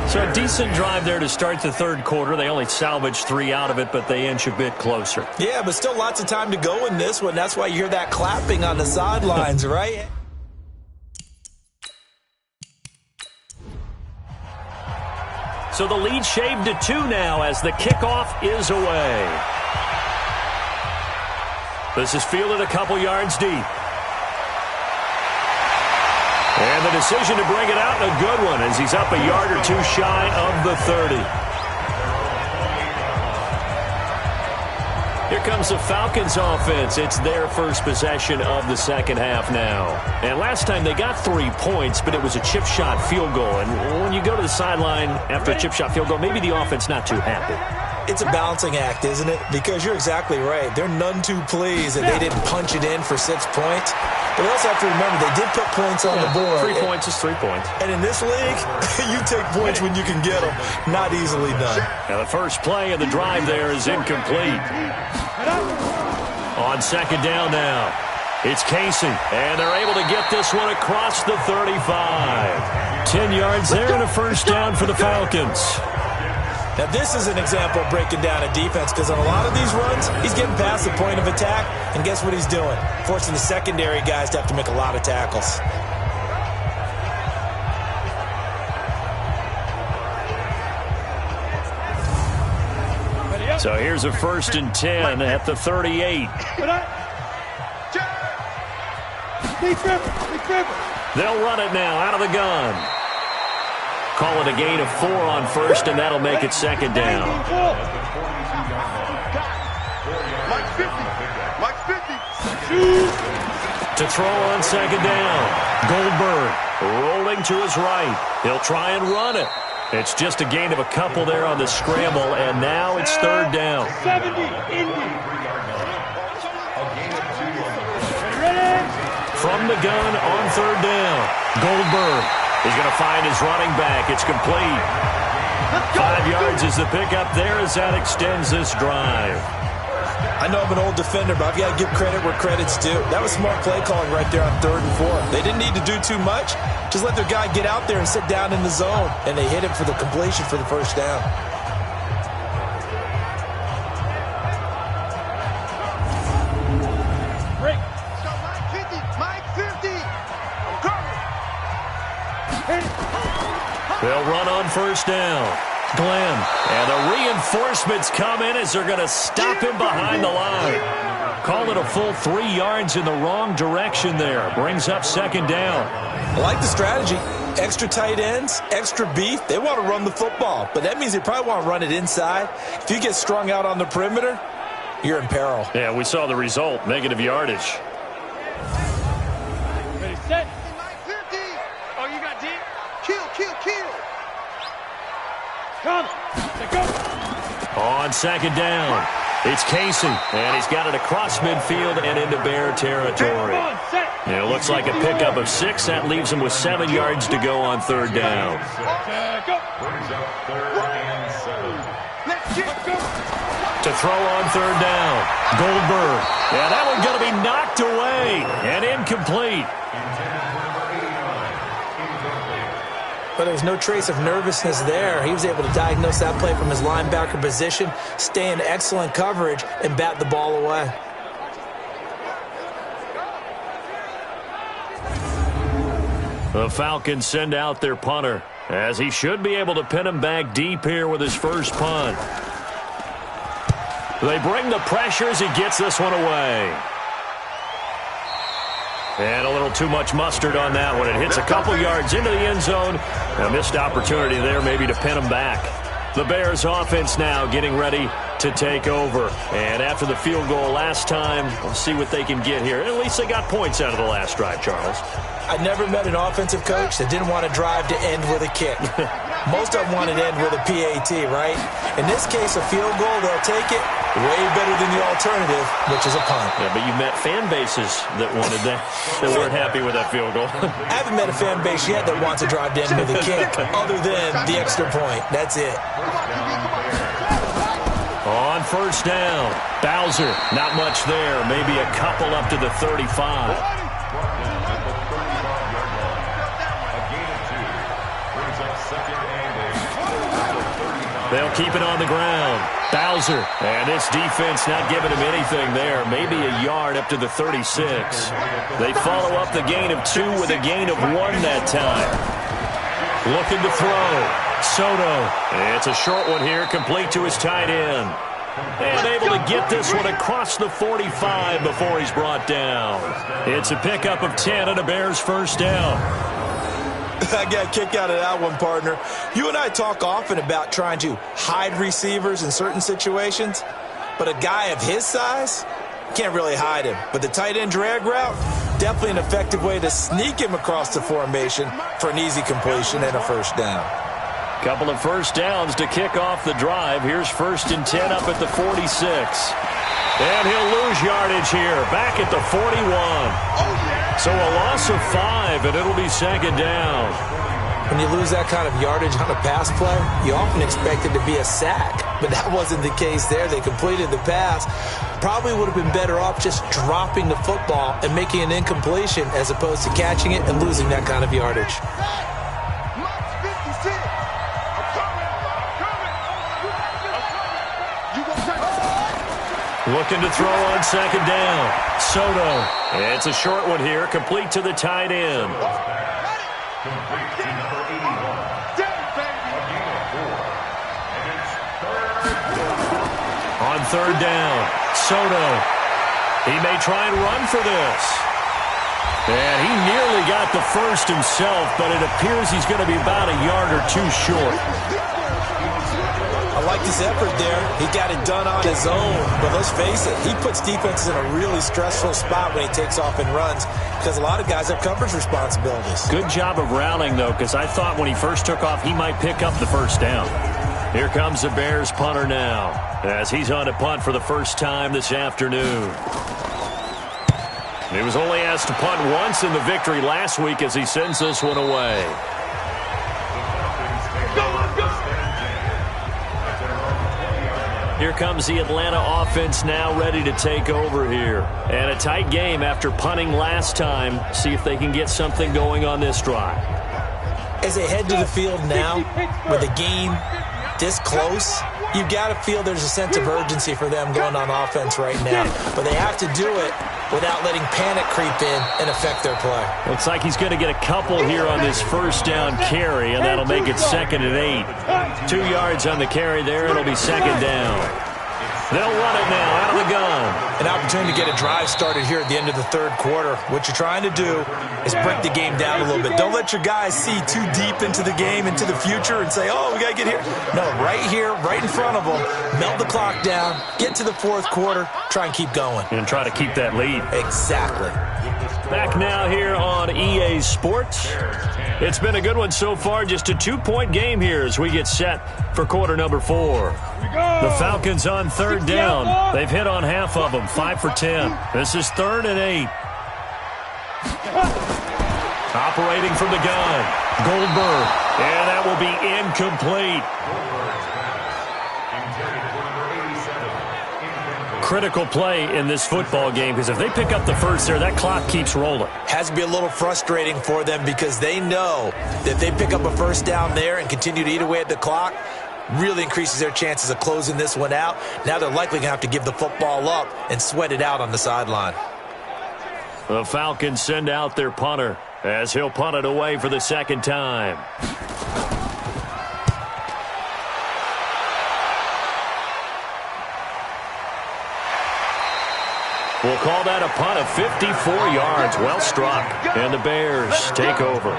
So a decent drive there to start the 3rd quarter. They only salvaged 3 out of it, but they inch a bit closer. Yeah, but still lots of time to go in this one. That's why you hear that clapping on the sidelines, right? So the lead shaved to 2 now as the kickoff is away. This is fielded a couple yards deep. And the decision to bring it out, a good one, as he's up a yard or 2 shy of the 30. Here comes the Falcons offense. It's their first possession of the 2nd half now. And last time they got 3 points, but it was a chip shot field goal. And when you go to the sideline after a chip shot field goal, maybe the offense not too happy. It's a balancing act, isn't it? Because you're exactly right. They're none too pleased that they didn't punch it in for 6 points. But we also have to remember they did put points on the board. 3 points is 3 points. And in this league, you take points when you can get them. Not easily done. Now the first play of the drive there is incomplete. On 2nd down now, it's Casey. And they're able to get this one across the 35. 10 yards there and a first down for the Falcons. Now, this is an example of breaking down a defense because on a lot of these runs, he's getting past the point of attack, and guess what he's doing? Forcing the secondary guys to have to make a lot of tackles. So here's a 1st and 10 at the 38. They'll run it now out of the gun. Call it a gain of 4 on 1st, and that'll make it 2nd down. Mike 50. Mike 50. To throw on 2nd down. Goldberg rolling to his right. He'll try and run it. It's just a gain of a couple there on the scramble, and now it's 3rd down. 70, Indy. From the gun on 3rd down. Goldberg. He's going to find his running back. It's complete. 5 yards is the pickup there as that extends this drive. I know I'm an old defender, but I've got to give credit where credit's due. That was smart play calling right there on 3rd and 4. They didn't need to do too much. Just let their guy get out there and sit down in the zone. And they hit him for the completion for the first down. Break. So Mike 50. Mike 50. I'm coming. They'll run on 1st down. Glenn. And the reinforcements come in as they're going to stop him behind the line. Call it a full 3 yards in the wrong direction there. Brings up 2nd down. I like the strategy. Extra tight ends, extra beef. They want to run the football, but that means they probably want to run it inside. If you get strung out on the perimeter, you're in peril. Yeah, we saw the result. Negative yardage. set. My 50. Oh, you got deep? Kill. Come. Let go. On second down, it's Casey, and he's got it across midfield and into Bear territory. Come on, set. And it looks like a pickup of 6. That leaves him with 7 yards to go on third down. Go. Brings up 3rd and 7. Let's go. To throw on third down, Goldberg. Yeah, that one's going to be knocked away and incomplete. But there was no trace of nervousness there. He was able to diagnose that play from his linebacker position, stay in excellent coverage, and bat the ball away. The Falcons send out their punter, as he should be able to pin him back deep here with his first punt. They bring the pressure as he gets this one away. And a little too much mustard on that one. It hits a couple yards into the end zone. A missed opportunity there maybe to pin him back. The Bears offense now getting ready to take over. And after the field goal last time, we'll see what they can get here. At least they got points out of the last drive, Charles. I never met an offensive coach that didn't want to drive to end with a kick. Most of them wanted to end with a PAT, right? In this case, a field goal, they'll take it. Way better than the alternative, which is a punt. Yeah, but you met fan bases that wanted that weren't happy with that field goal. I haven't met a fan base yet that wants to drive to end with a kick, other than the extra point. That's it. On first down, Bowser, not much there. Maybe a couple up to the 35. They'll keep it on the ground. Bowser, and this defense not giving him anything there. Maybe a yard up to the 36. They follow up the gain of 2 with a gain of 1 that time. Looking to throw. Soto. It's a short one here, complete to his tight end. And able to get this one across the 45 before he's brought down. It's a pickup of 10 and a Bears first down. I got a kick out of that one, partner. You and I talk often about trying to hide receivers in certain situations, but a guy of his size can't really hide him. But the tight end drag route, definitely an effective way to sneak him across the formation for an easy completion and a first down. Couple of first downs to kick off the drive. Here's 1st and 10 up at the 46. And he'll lose yardage here, back at the 41. So a loss of 5, and it'll be second down. When you lose that kind of yardage on a pass play, you often expect it to be a sack. But that wasn't the case there. They completed the pass. Probably would have been better off just dropping the football and making an incompletion as opposed to catching it and losing that kind of yardage. Looking to throw on second down. Soto. It's a short one here, complete to the tight end. On third down, Soto. He may try and run for this. And he nearly got the first himself, but it appears he's going to be about a yard or 2 short. I like his effort there. He got it done on his own. But let's face it, he puts defenses in a really stressful spot when he takes off and runs because a lot of guys have coverage responsibilities. Good job of rallying, though, because I thought when he first took off, he might pick up the first down. Here comes the Bears punter now as he's on to punt for the first time this afternoon. He was only asked to punt once in the victory last week as he sends this one away. Here comes the Atlanta offense now ready to take over here. And a tight game after punting last time. See if they can get something going on this drive. As they head to the field now, with the game this close, you've got to feel there's a sense of urgency for them going on offense right now. But they have to do it without letting panic creep in and affect their play. Looks like he's going to get a couple here on this first down carry, and that'll make it 2nd and 8. 2 yards on the carry there. It'll be second down. They'll run it now out of the gun. An opportunity to get a drive started here at the end of the third quarter. What you're trying to do is break the game down a little bit. Don't let your guys see too deep into the game, into the future, and say, oh, we got to get here. No, right here, right in front of them, melt the clock down, get to the fourth quarter, try and keep going. And try to keep that lead. Exactly. Back now here on EA Sports. It's been a good one so far. Just a 2-point game here as we get set for quarter number 4. The Falcons on third down. They've hit on half of them, 5 for 10. This is 3rd and 8. Operating from the gun, Goldberg. And that will be incomplete. Critical play in this football game because if they pick up the first there, that clock keeps rolling. Has to be a little frustrating for them because they know that if they pick up a first down there and continue to eat away at the clock, really increases their chances of closing this one out. Now they're likely going to have to give the football up and sweat it out on the sideline. The Falcons send out their punter as he'll punt it away for the second time. We'll call that a punt of 54 yards. Well struck. And the Bears take over.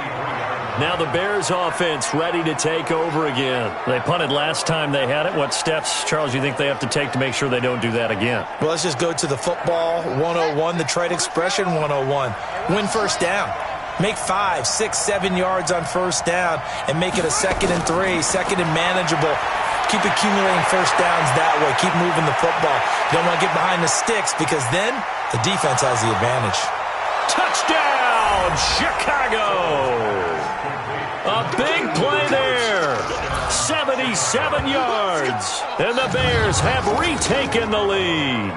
Now the Bears offense ready to take over again. They punted last time they had it. What steps, Charles, you think they have to take to make sure they don't do that again? Well, let's just go to the football 101, the trade expression 101. Win first down. Make 5, 6, 7 yards on first down and make it a 2nd and 3, 2nd and manageable. Keep accumulating first downs that way. Keep moving the football. You don't want to get behind the sticks because then the defense has the advantage. Touchdown, Chicago! A big play there. 77 yards. And the Bears have retaken the lead.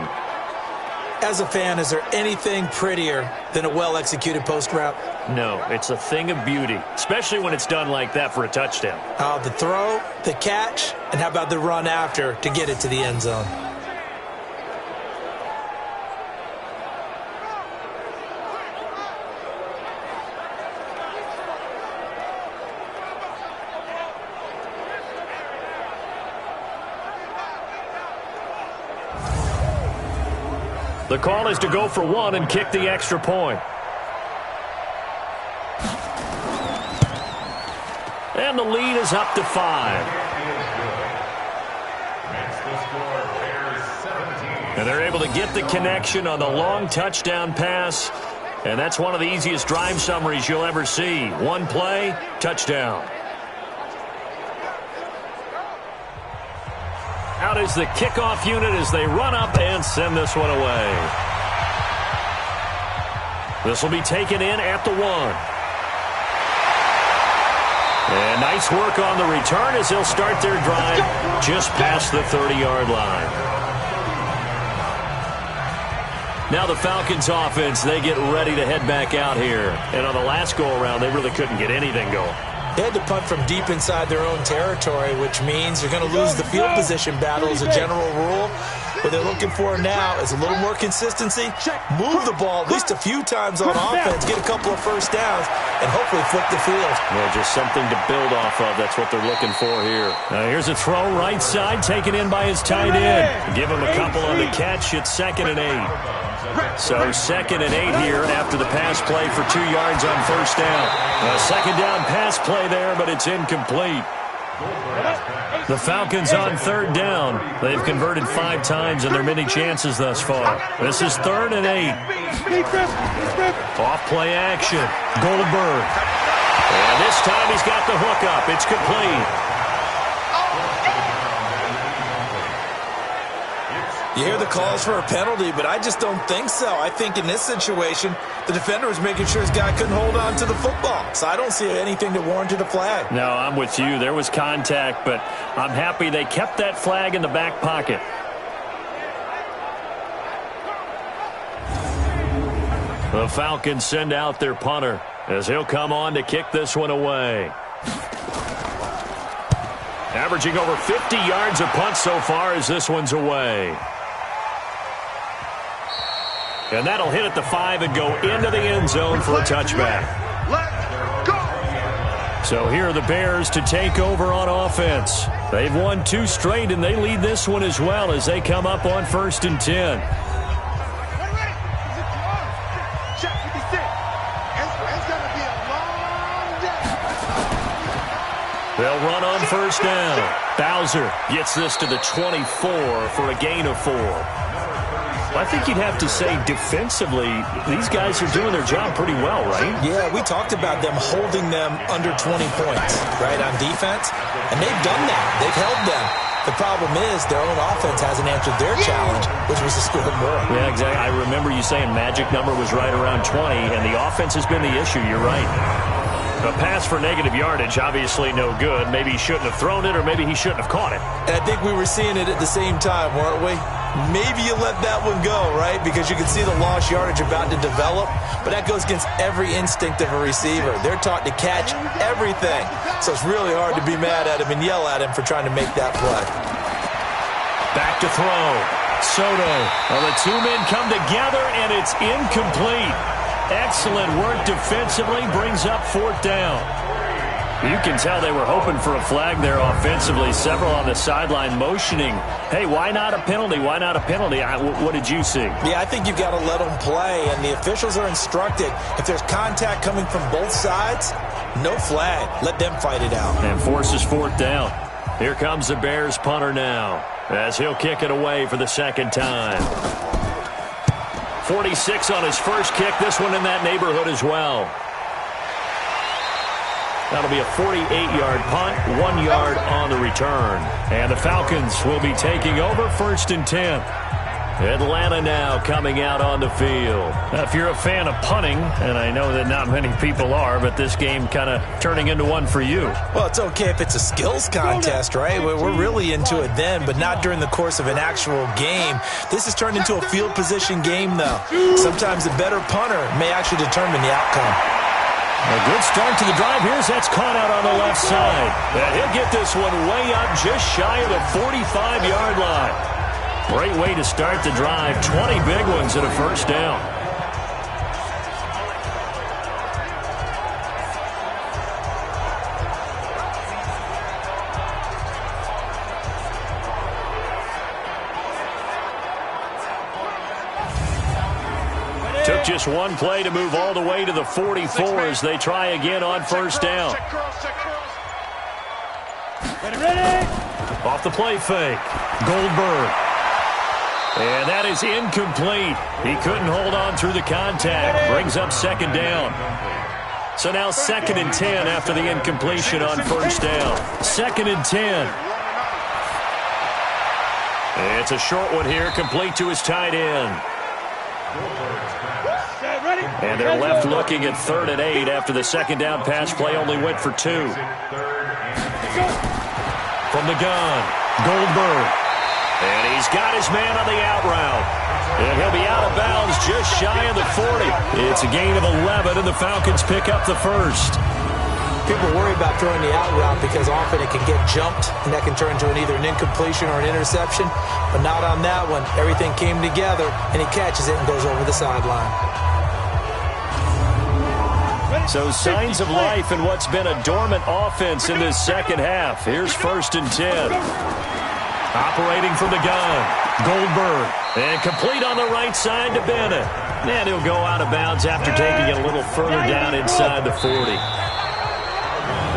As a fan, is there anything prettier than a well-executed post route? No, it's a thing of beauty, especially when it's done like that for a touchdown. The throw, the catch, and how about the run after to get it to the end zone? The call is to go for 1 and kick the extra point. And the lead is up to 5. And they're able to get the connection on the long touchdown pass. And that's one of the easiest drive summaries you'll ever see. One play, touchdown. Out is the kickoff unit as they run up and send this one away. This will be taken in at the 1. And nice work on the return as they'll start their drive just past the 30-yard line. Now the Falcons offense, they get ready to head back out here. And on the last go-around, they really couldn't get anything going. They had to punt from deep inside their own territory, which means you're going to lose the field position battle as a general rule. What they're looking for now is a little more consistency, move the ball at least a few times on offense, get a couple of first downs, and hopefully flip the field. Yeah, just something to build off of. That's what they're looking for here. Now here's a throw right side, taken in by his tight end. Give him a couple on the catch. It's 2nd and 8. So 2nd and 8 here after the pass play for 2 yards on first down. A second down pass play there, but it's incomplete. The Falcons on third down. They've converted 5 times in their many chances thus far. This is 3rd and 8. Off play action. Goldberg. And this time he's got the hook up. It's complete. You hear the calls for a penalty, but I just don't think so. I think in this situation, the defender was making sure his guy couldn't hold on to the football. So I don't see anything that warranted a flag. No, I'm with you. There was contact, but I'm happy they kept that flag in the back pocket. The Falcons send out their punter as he'll come on to kick this one away. Averaging over 50 yards a punt so far as this one's away. And that'll hit at the 5 and go into the end zone for a touchback. Let's go! So here are the Bears to take over on offense. They've won 2 straight, and they lead this one as well as they come up on 1st and 10. They'll run on first down. Bowser gets this to the 24 for a gain of 4. I think you'd have to say defensively, these guys are doing their job pretty well, right? Yeah, we talked about them holding them under 20 points, right, on defense. And they've done that. They've held them. The problem is their own offense hasn't answered their challenge, which was to score more. Yeah, exactly. I remember you saying magic number was right around 20, and the offense has been the issue. You're right. A pass for negative yardage, obviously no good. Maybe he shouldn't have thrown it, or maybe he shouldn't have caught it. And I think we were seeing it at the same time, weren't we? Maybe you let that one go, right? Because you can see the lost yardage about to develop, but that goes against every instinct of a receiver. They're taught to catch everything. So it's really hard to be mad at him and yell at him for trying to make that play. Back to throw. Soto. Well, the two men come together, and it's incomplete. Excellent work defensively, brings up 4th down. You can tell they were hoping for a flag there offensively. Several on the sideline motioning, hey, why not a penalty? Why not a penalty? What did you see? Yeah, I think you've got to let them play, and the officials are instructed. If there's contact coming from both sides, no flag. Let them fight it out. And forces 4th down. Here comes the Bears punter now, as he'll kick it away for the second time. 46 on his first kick. This one in that neighborhood as well. That'll be a 48-yard punt, 1 yard on the return. And the Falcons will be taking over 1st and 10. Atlanta now coming out on the field. Now, if you're a fan of punting, and I know that not many people are, but this game kind of turning into one for you. Well, it's okay if it's a skills contest, right? We're really into it then, but not during the course of an actual game. This has turned into a field position game, though. Sometimes the better punter may actually determine the outcome. A good start to the drive. That's caught out on the left side. And he'll get this one way up just shy of the 45-yard line. Great way to start the drive. 20 big ones and a first down. Took just one play to move all the way to the 44 as they try again on first down. Ready? Off the play fake. Goldberg. And that is incomplete. He couldn't hold on through the contact. Brings up second down. So now 2nd and 10 after the incompletion on first down. 2nd and 10. It's a short one here, complete to his tight end. And they're left looking at 3rd and 8 after the second down pass play only went for 2. From the gun, Goldberg. And he's got his man on the out route. And he'll be out of bounds just shy of the 40. It's a gain of 11, and the Falcons pick up the first. People worry about throwing the out route because often it can get jumped, and that can turn into either an incompletion or an interception. But not on that one. Everything came together, and he catches it and goes over the sideline. So signs of life in what's been a dormant offense in this second half. Here's 1st and 10. Operating from the gun, Goldberg. And complete on the right side to Bennett. And he'll go out of bounds after taking it a little further down inside the 40.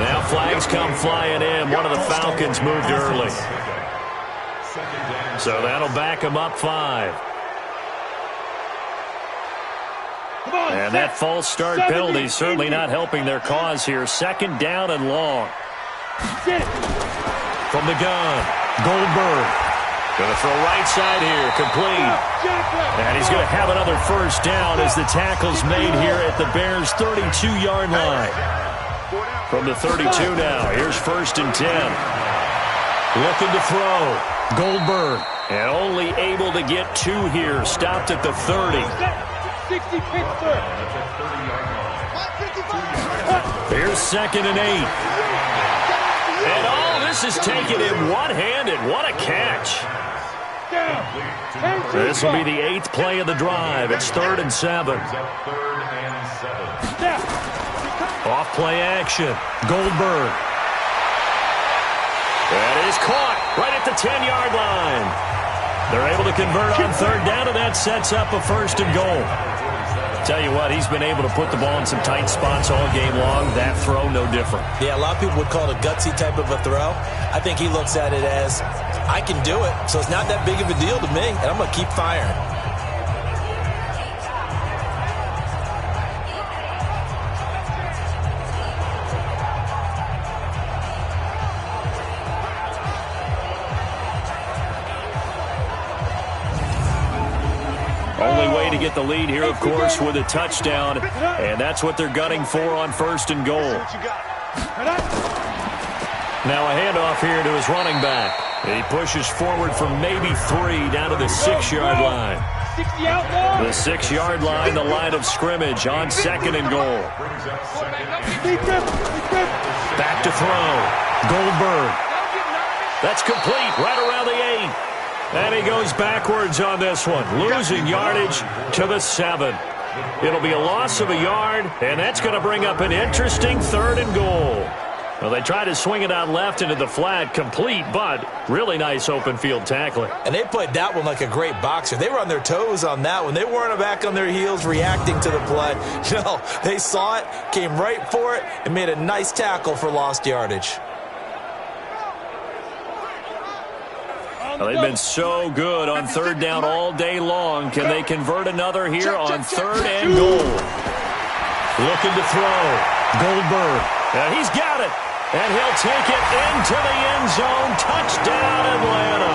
Now flags come flying in. One of the Falcons moved early. So that'll back them up 5. And that false start penalty certainly not helping their cause here. 2nd down and long. From the gun, Goldberg. Going to throw right side here, complete. And he's going to have another first down as the tackle's made here at the Bears' 32-yard line. From the 32 now, here's 1st and 10. Looking to throw, Goldberg. And only able to get 2 here, stopped at the 30. 60 Pittsburgh. Here's 2nd and 8. And this is taken in one-handed. What a catch. This will be the 8th play of the drive. It's 3rd and 7. Off play action. Goldberg. That is caught right at the 10-yard line. They're able to convert on 3rd down, and that sets up a 1st and goal. Tell you what, he's been able to put the ball in some tight spots all game long. That throw, no different. Yeah, a lot of people would call it a gutsy type of a throw. I think he looks at it as, I can do it, so it's not that big of a deal to me, and I'm going to keep firing. get the lead here, of course, with a touchdown, and that's what they're gunning for on 1st and goal. Now a handoff here to his running back. And he pushes forward from maybe 3 down to the 6-yard line. The 6-yard line, the line of scrimmage on 2nd and goal. Back to throw. Goldberg. That's complete right around the 8. And he goes backwards on this one, losing yardage to the 7. It'll be a loss of a yard, and that's going to bring up an interesting 3rd and goal. Well, they try to swing it out left into the flat, complete, but really nice open field tackling. And they played that one like a great boxer. They were on their toes on that one. They weren't back on their heels reacting to the play. No, they saw it, came right for it, and made a nice tackle for lost yardage. Well, they've been so good on 3rd down all day long. Can they convert another here on 3rd and goal? Looking to throw. Goldberg. And he's got it. And he'll take it into the end zone. Touchdown, Atlanta.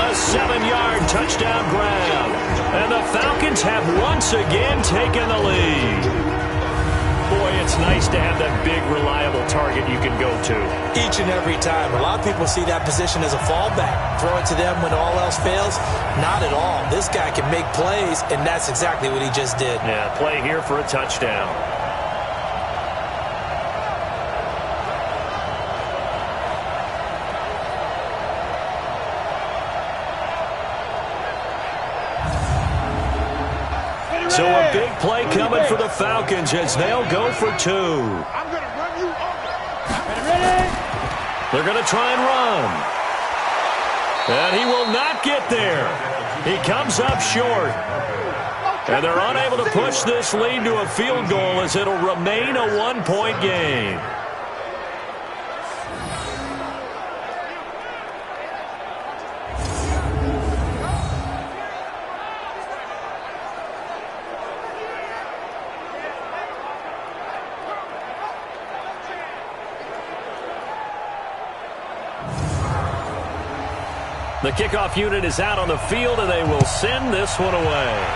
A 7-yard touchdown grab. And the Falcons have once again taken the lead. Boy, it's nice to have that big, reliable target you can go to. Each and every time. A lot of people see that position as a fallback. Throw it to them when all else fails. Not at all. This guy can make plays, and that's exactly what he just did. Yeah, play here for a touchdown. So a big play coming for the Falcons as they'll go for 2. I'm going to run you over. They're going to try and run. And he will not get there. He comes up short. And they're unable to push this lead to a field goal as it'll remain a 1-point game. The kickoff unit is out on the field, and they will send this one away.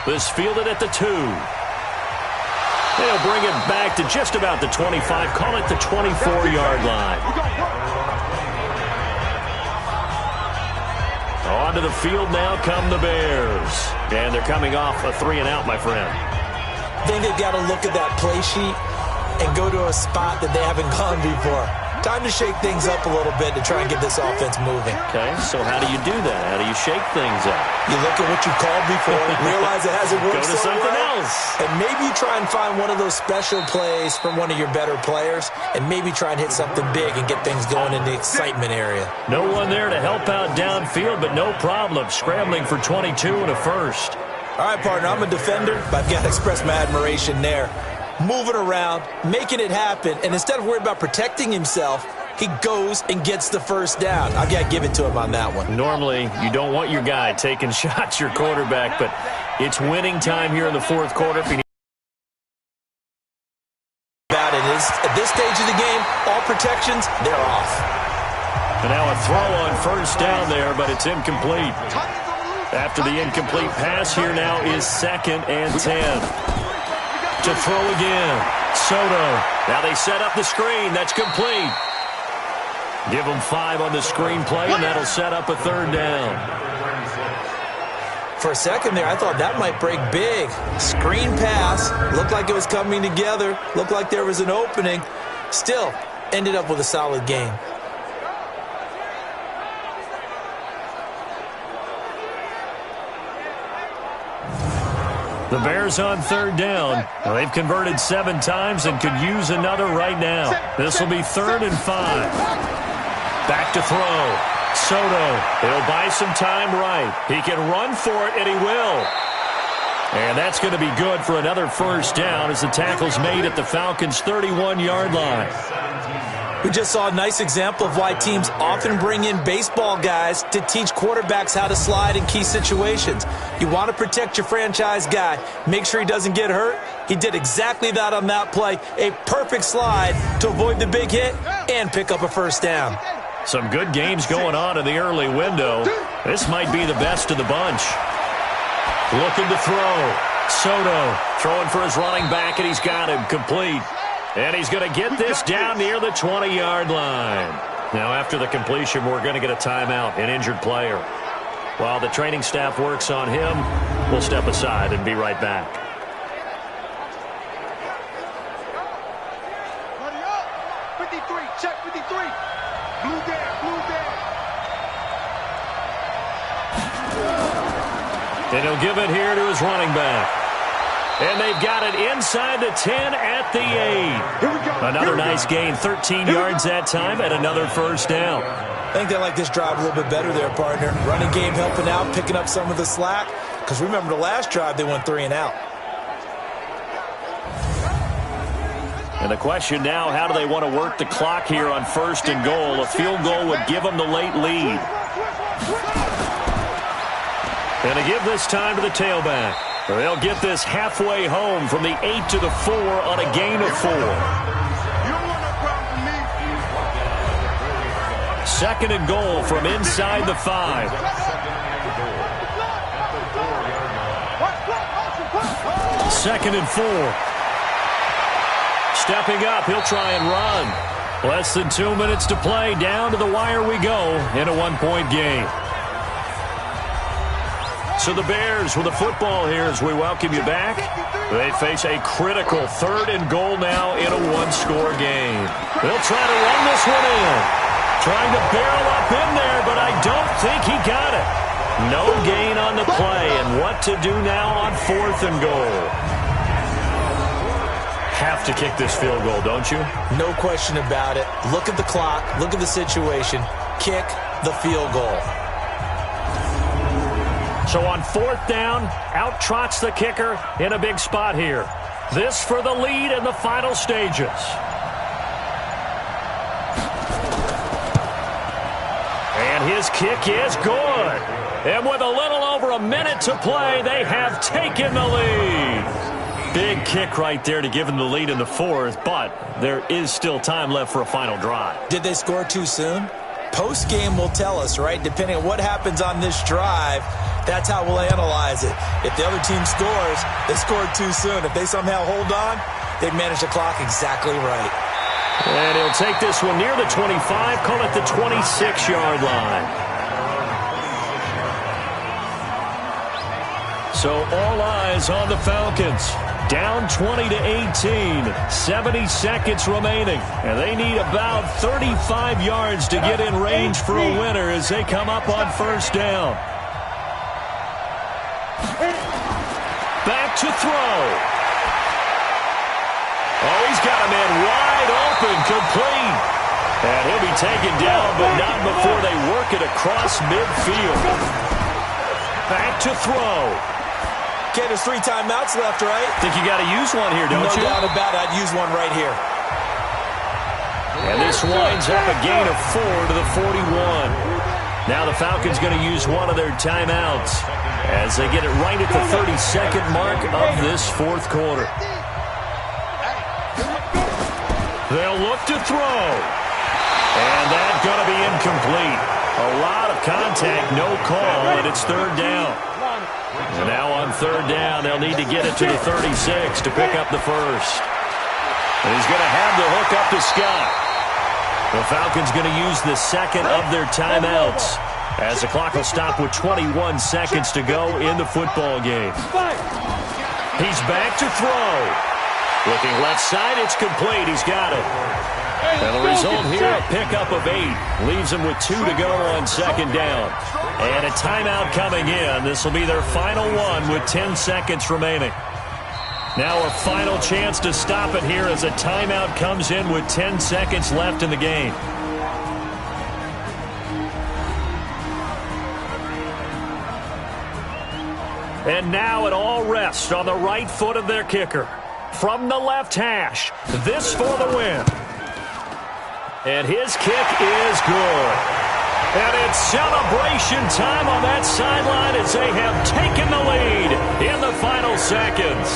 This fielded at the 2. They'll bring it back to just about the 25, call it the 24-yard line. Onto the field now come the Bears. And they're coming off a 3-and-out, my friend. I think they've got to look at that play sheet and go to a spot that they haven't gone before. Time to shake things up a little bit to try and get this offense moving. Okay, so how do you do that? How do you shake things up? You look at what you called before, realize it hasn't worked Go to something else. And maybe you try and find one of those special plays from one of your better players, and maybe try and hit something big and get things going in the excitement area. No one there to help out downfield, but no problem. Scrambling for 22 and a first. All right, partner, I'm a defender, but I've got to express my admiration there. Moving around, making it happen, and instead of worrying about protecting himself, he goes and gets the first down. I've got to give it to him on that one. Normally, you don't want your guy taking shots, your quarterback, but it's winning time here in the 4th quarter. If you at this stage of the game, all protections, they're off. And now a throw on 1st down there, but it's incomplete. After the incomplete pass, here now is 2nd and 10. To throw again. Soto. Now they set up the screen. That's complete. Give them 5 on the screen play, and that'll set up a 3rd down. For a second there, I thought that might break big. Screen pass. Looked like it was coming together. Looked like there was an opening. Still, ended up with a solid game. The Bears on 3rd down. Well, they've converted 7 times and could use another right now. This will be 3rd and 5. Back to throw. Soto. He'll buy some time right. He can run for it, and he will. And that's going to be good for another 1st down as the tackle's made at the Falcons' 31-yard line. We just saw a nice example of why teams often bring in baseball guys to teach quarterbacks how to slide in key situations. You want to protect your franchise guy. Make sure he doesn't get hurt. He did exactly that on that play. A perfect slide to avoid the big hit and pick up a 1st down. Some good games going on in the early window. This might be the best of the bunch. Looking to throw. Soto throwing for his running back, and he's got him complete. And he's going to get this down near the 20-yard line. Now, after the completion, we're going to get a timeout, an injured player. While the training staff works on him, we'll step aside and be right back. Buddy up. 53, check 53. Blue there, blue there. And he'll give it here to his running back. And they've got it inside the 10 at the 8. Here we go. Another nice gain, 13 yards that time, and another first down. I think they like this drive a little bit better there, partner. Running game helping out, picking up some of the slack. Because remember the last drive, they went 3 and out. And the question now, how do they want to work the clock here on first and goal? A field goal would give them the late lead. And they give this time to the tailback. They'll get this halfway home from the 8 to the 4 on a gain of 4. Second and goal from inside the 5. Second and 4. Stepping up, he'll try and run. Less than 2 minutes to play. Down to the wire we go in a 1-point game. So the Bears with the football here as we welcome you back. They face a critical 3rd and goal now in a 1-score game. They'll try to run this one in. Trying to barrel up in there, but I don't think he got it. No gain on the play, and what to do now on 4th and goal. Have to kick this field goal, don't you? No question about it. Look at the clock. Look at the situation. Kick the field goal. So on 4th down, out trots the kicker in a big spot here. This for the lead in the final stages. And his kick is good. And with a little over a minute to play, they have taken the lead. Big kick right there to give them the lead in the 4th, but there is still time left for a final drive. Did they score too soon? Post-game will tell us, right? Depending on what happens on this drive, that's how we'll analyze it. If the other team scores, they scored too soon. If they somehow hold on, they've managed the clock exactly right. And he'll take this one near the 25, call it the 26-yard line. So all eyes on the Falcons. Down 20 to 18, 70 seconds remaining, and they need about 35 yards to get in range for a winner as they come up on 1st down. Back to throw. Oh, he's got a man wide open, complete. And he'll be taken down, but not before they work it across midfield. Back to throw. Okay, there's 3 timeouts left, right? Think you got to use one here, don't you? No doubt about it. I'd use one right here. And this winds up a gain of 4 to the 41. Now the Falcons going to use one of their timeouts as they get it right at the 32nd mark of this 4th quarter. They'll look to throw. And that's going to be incomplete. A lot of contact, no call, and it's 3rd down. And now on 3rd down, they'll need to get it to the 36 to pick up the 1st. And he's going to have the hook up to Scott. The Falcons going to use the 2nd of their timeouts as the clock will stop with 21 seconds to go in the football game. He's back to throw. Looking left side, it's complete. He's got it. And the result here, a pickup of 8. Leaves them with 2 to go on 2nd down. And a timeout coming in. This will be their final one with 10 seconds remaining. Now a final chance to stop it here as a timeout comes in with 10 seconds left in the game. And now it all rests on the right foot of their kicker. From the left hash, this for the win. And his kick is good. And it's celebration time on that sideline as they have taken the lead in the final seconds.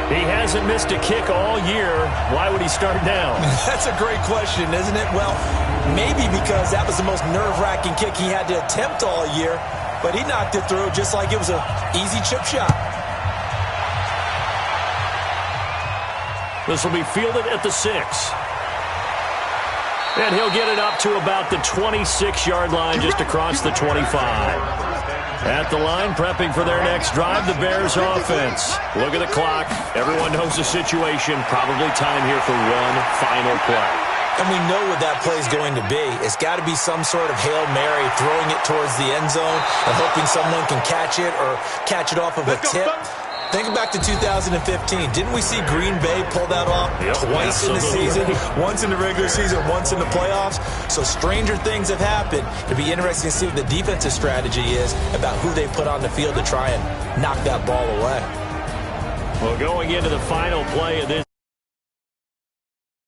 He hasn't missed a kick all year. Why would he start now? That's a great question, isn't it? Well, maybe because that was the most nerve-wracking kick he had to attempt all year, but he knocked it through just like it was an easy chip shot. This will be fielded at the 6. And he'll get it up to about the 26-yard line, just across the 25. At the line, prepping for their next drive, the Bears offense. Look at the clock. Everyone knows the situation. Probably time here for one final play. And we know what that play is going to be. It's got to be some sort of Hail Mary, throwing it towards the end zone and hoping someone can catch it or catch it off of a tip. Think back to 2015. Didn't we see Green Bay pull that off twice in the season? Once in the regular season, once in the playoffs. So stranger things have happened. It'll be interesting to see what the defensive strategy is about who they put on the field to try and knock that ball away. Well, going into the final play of this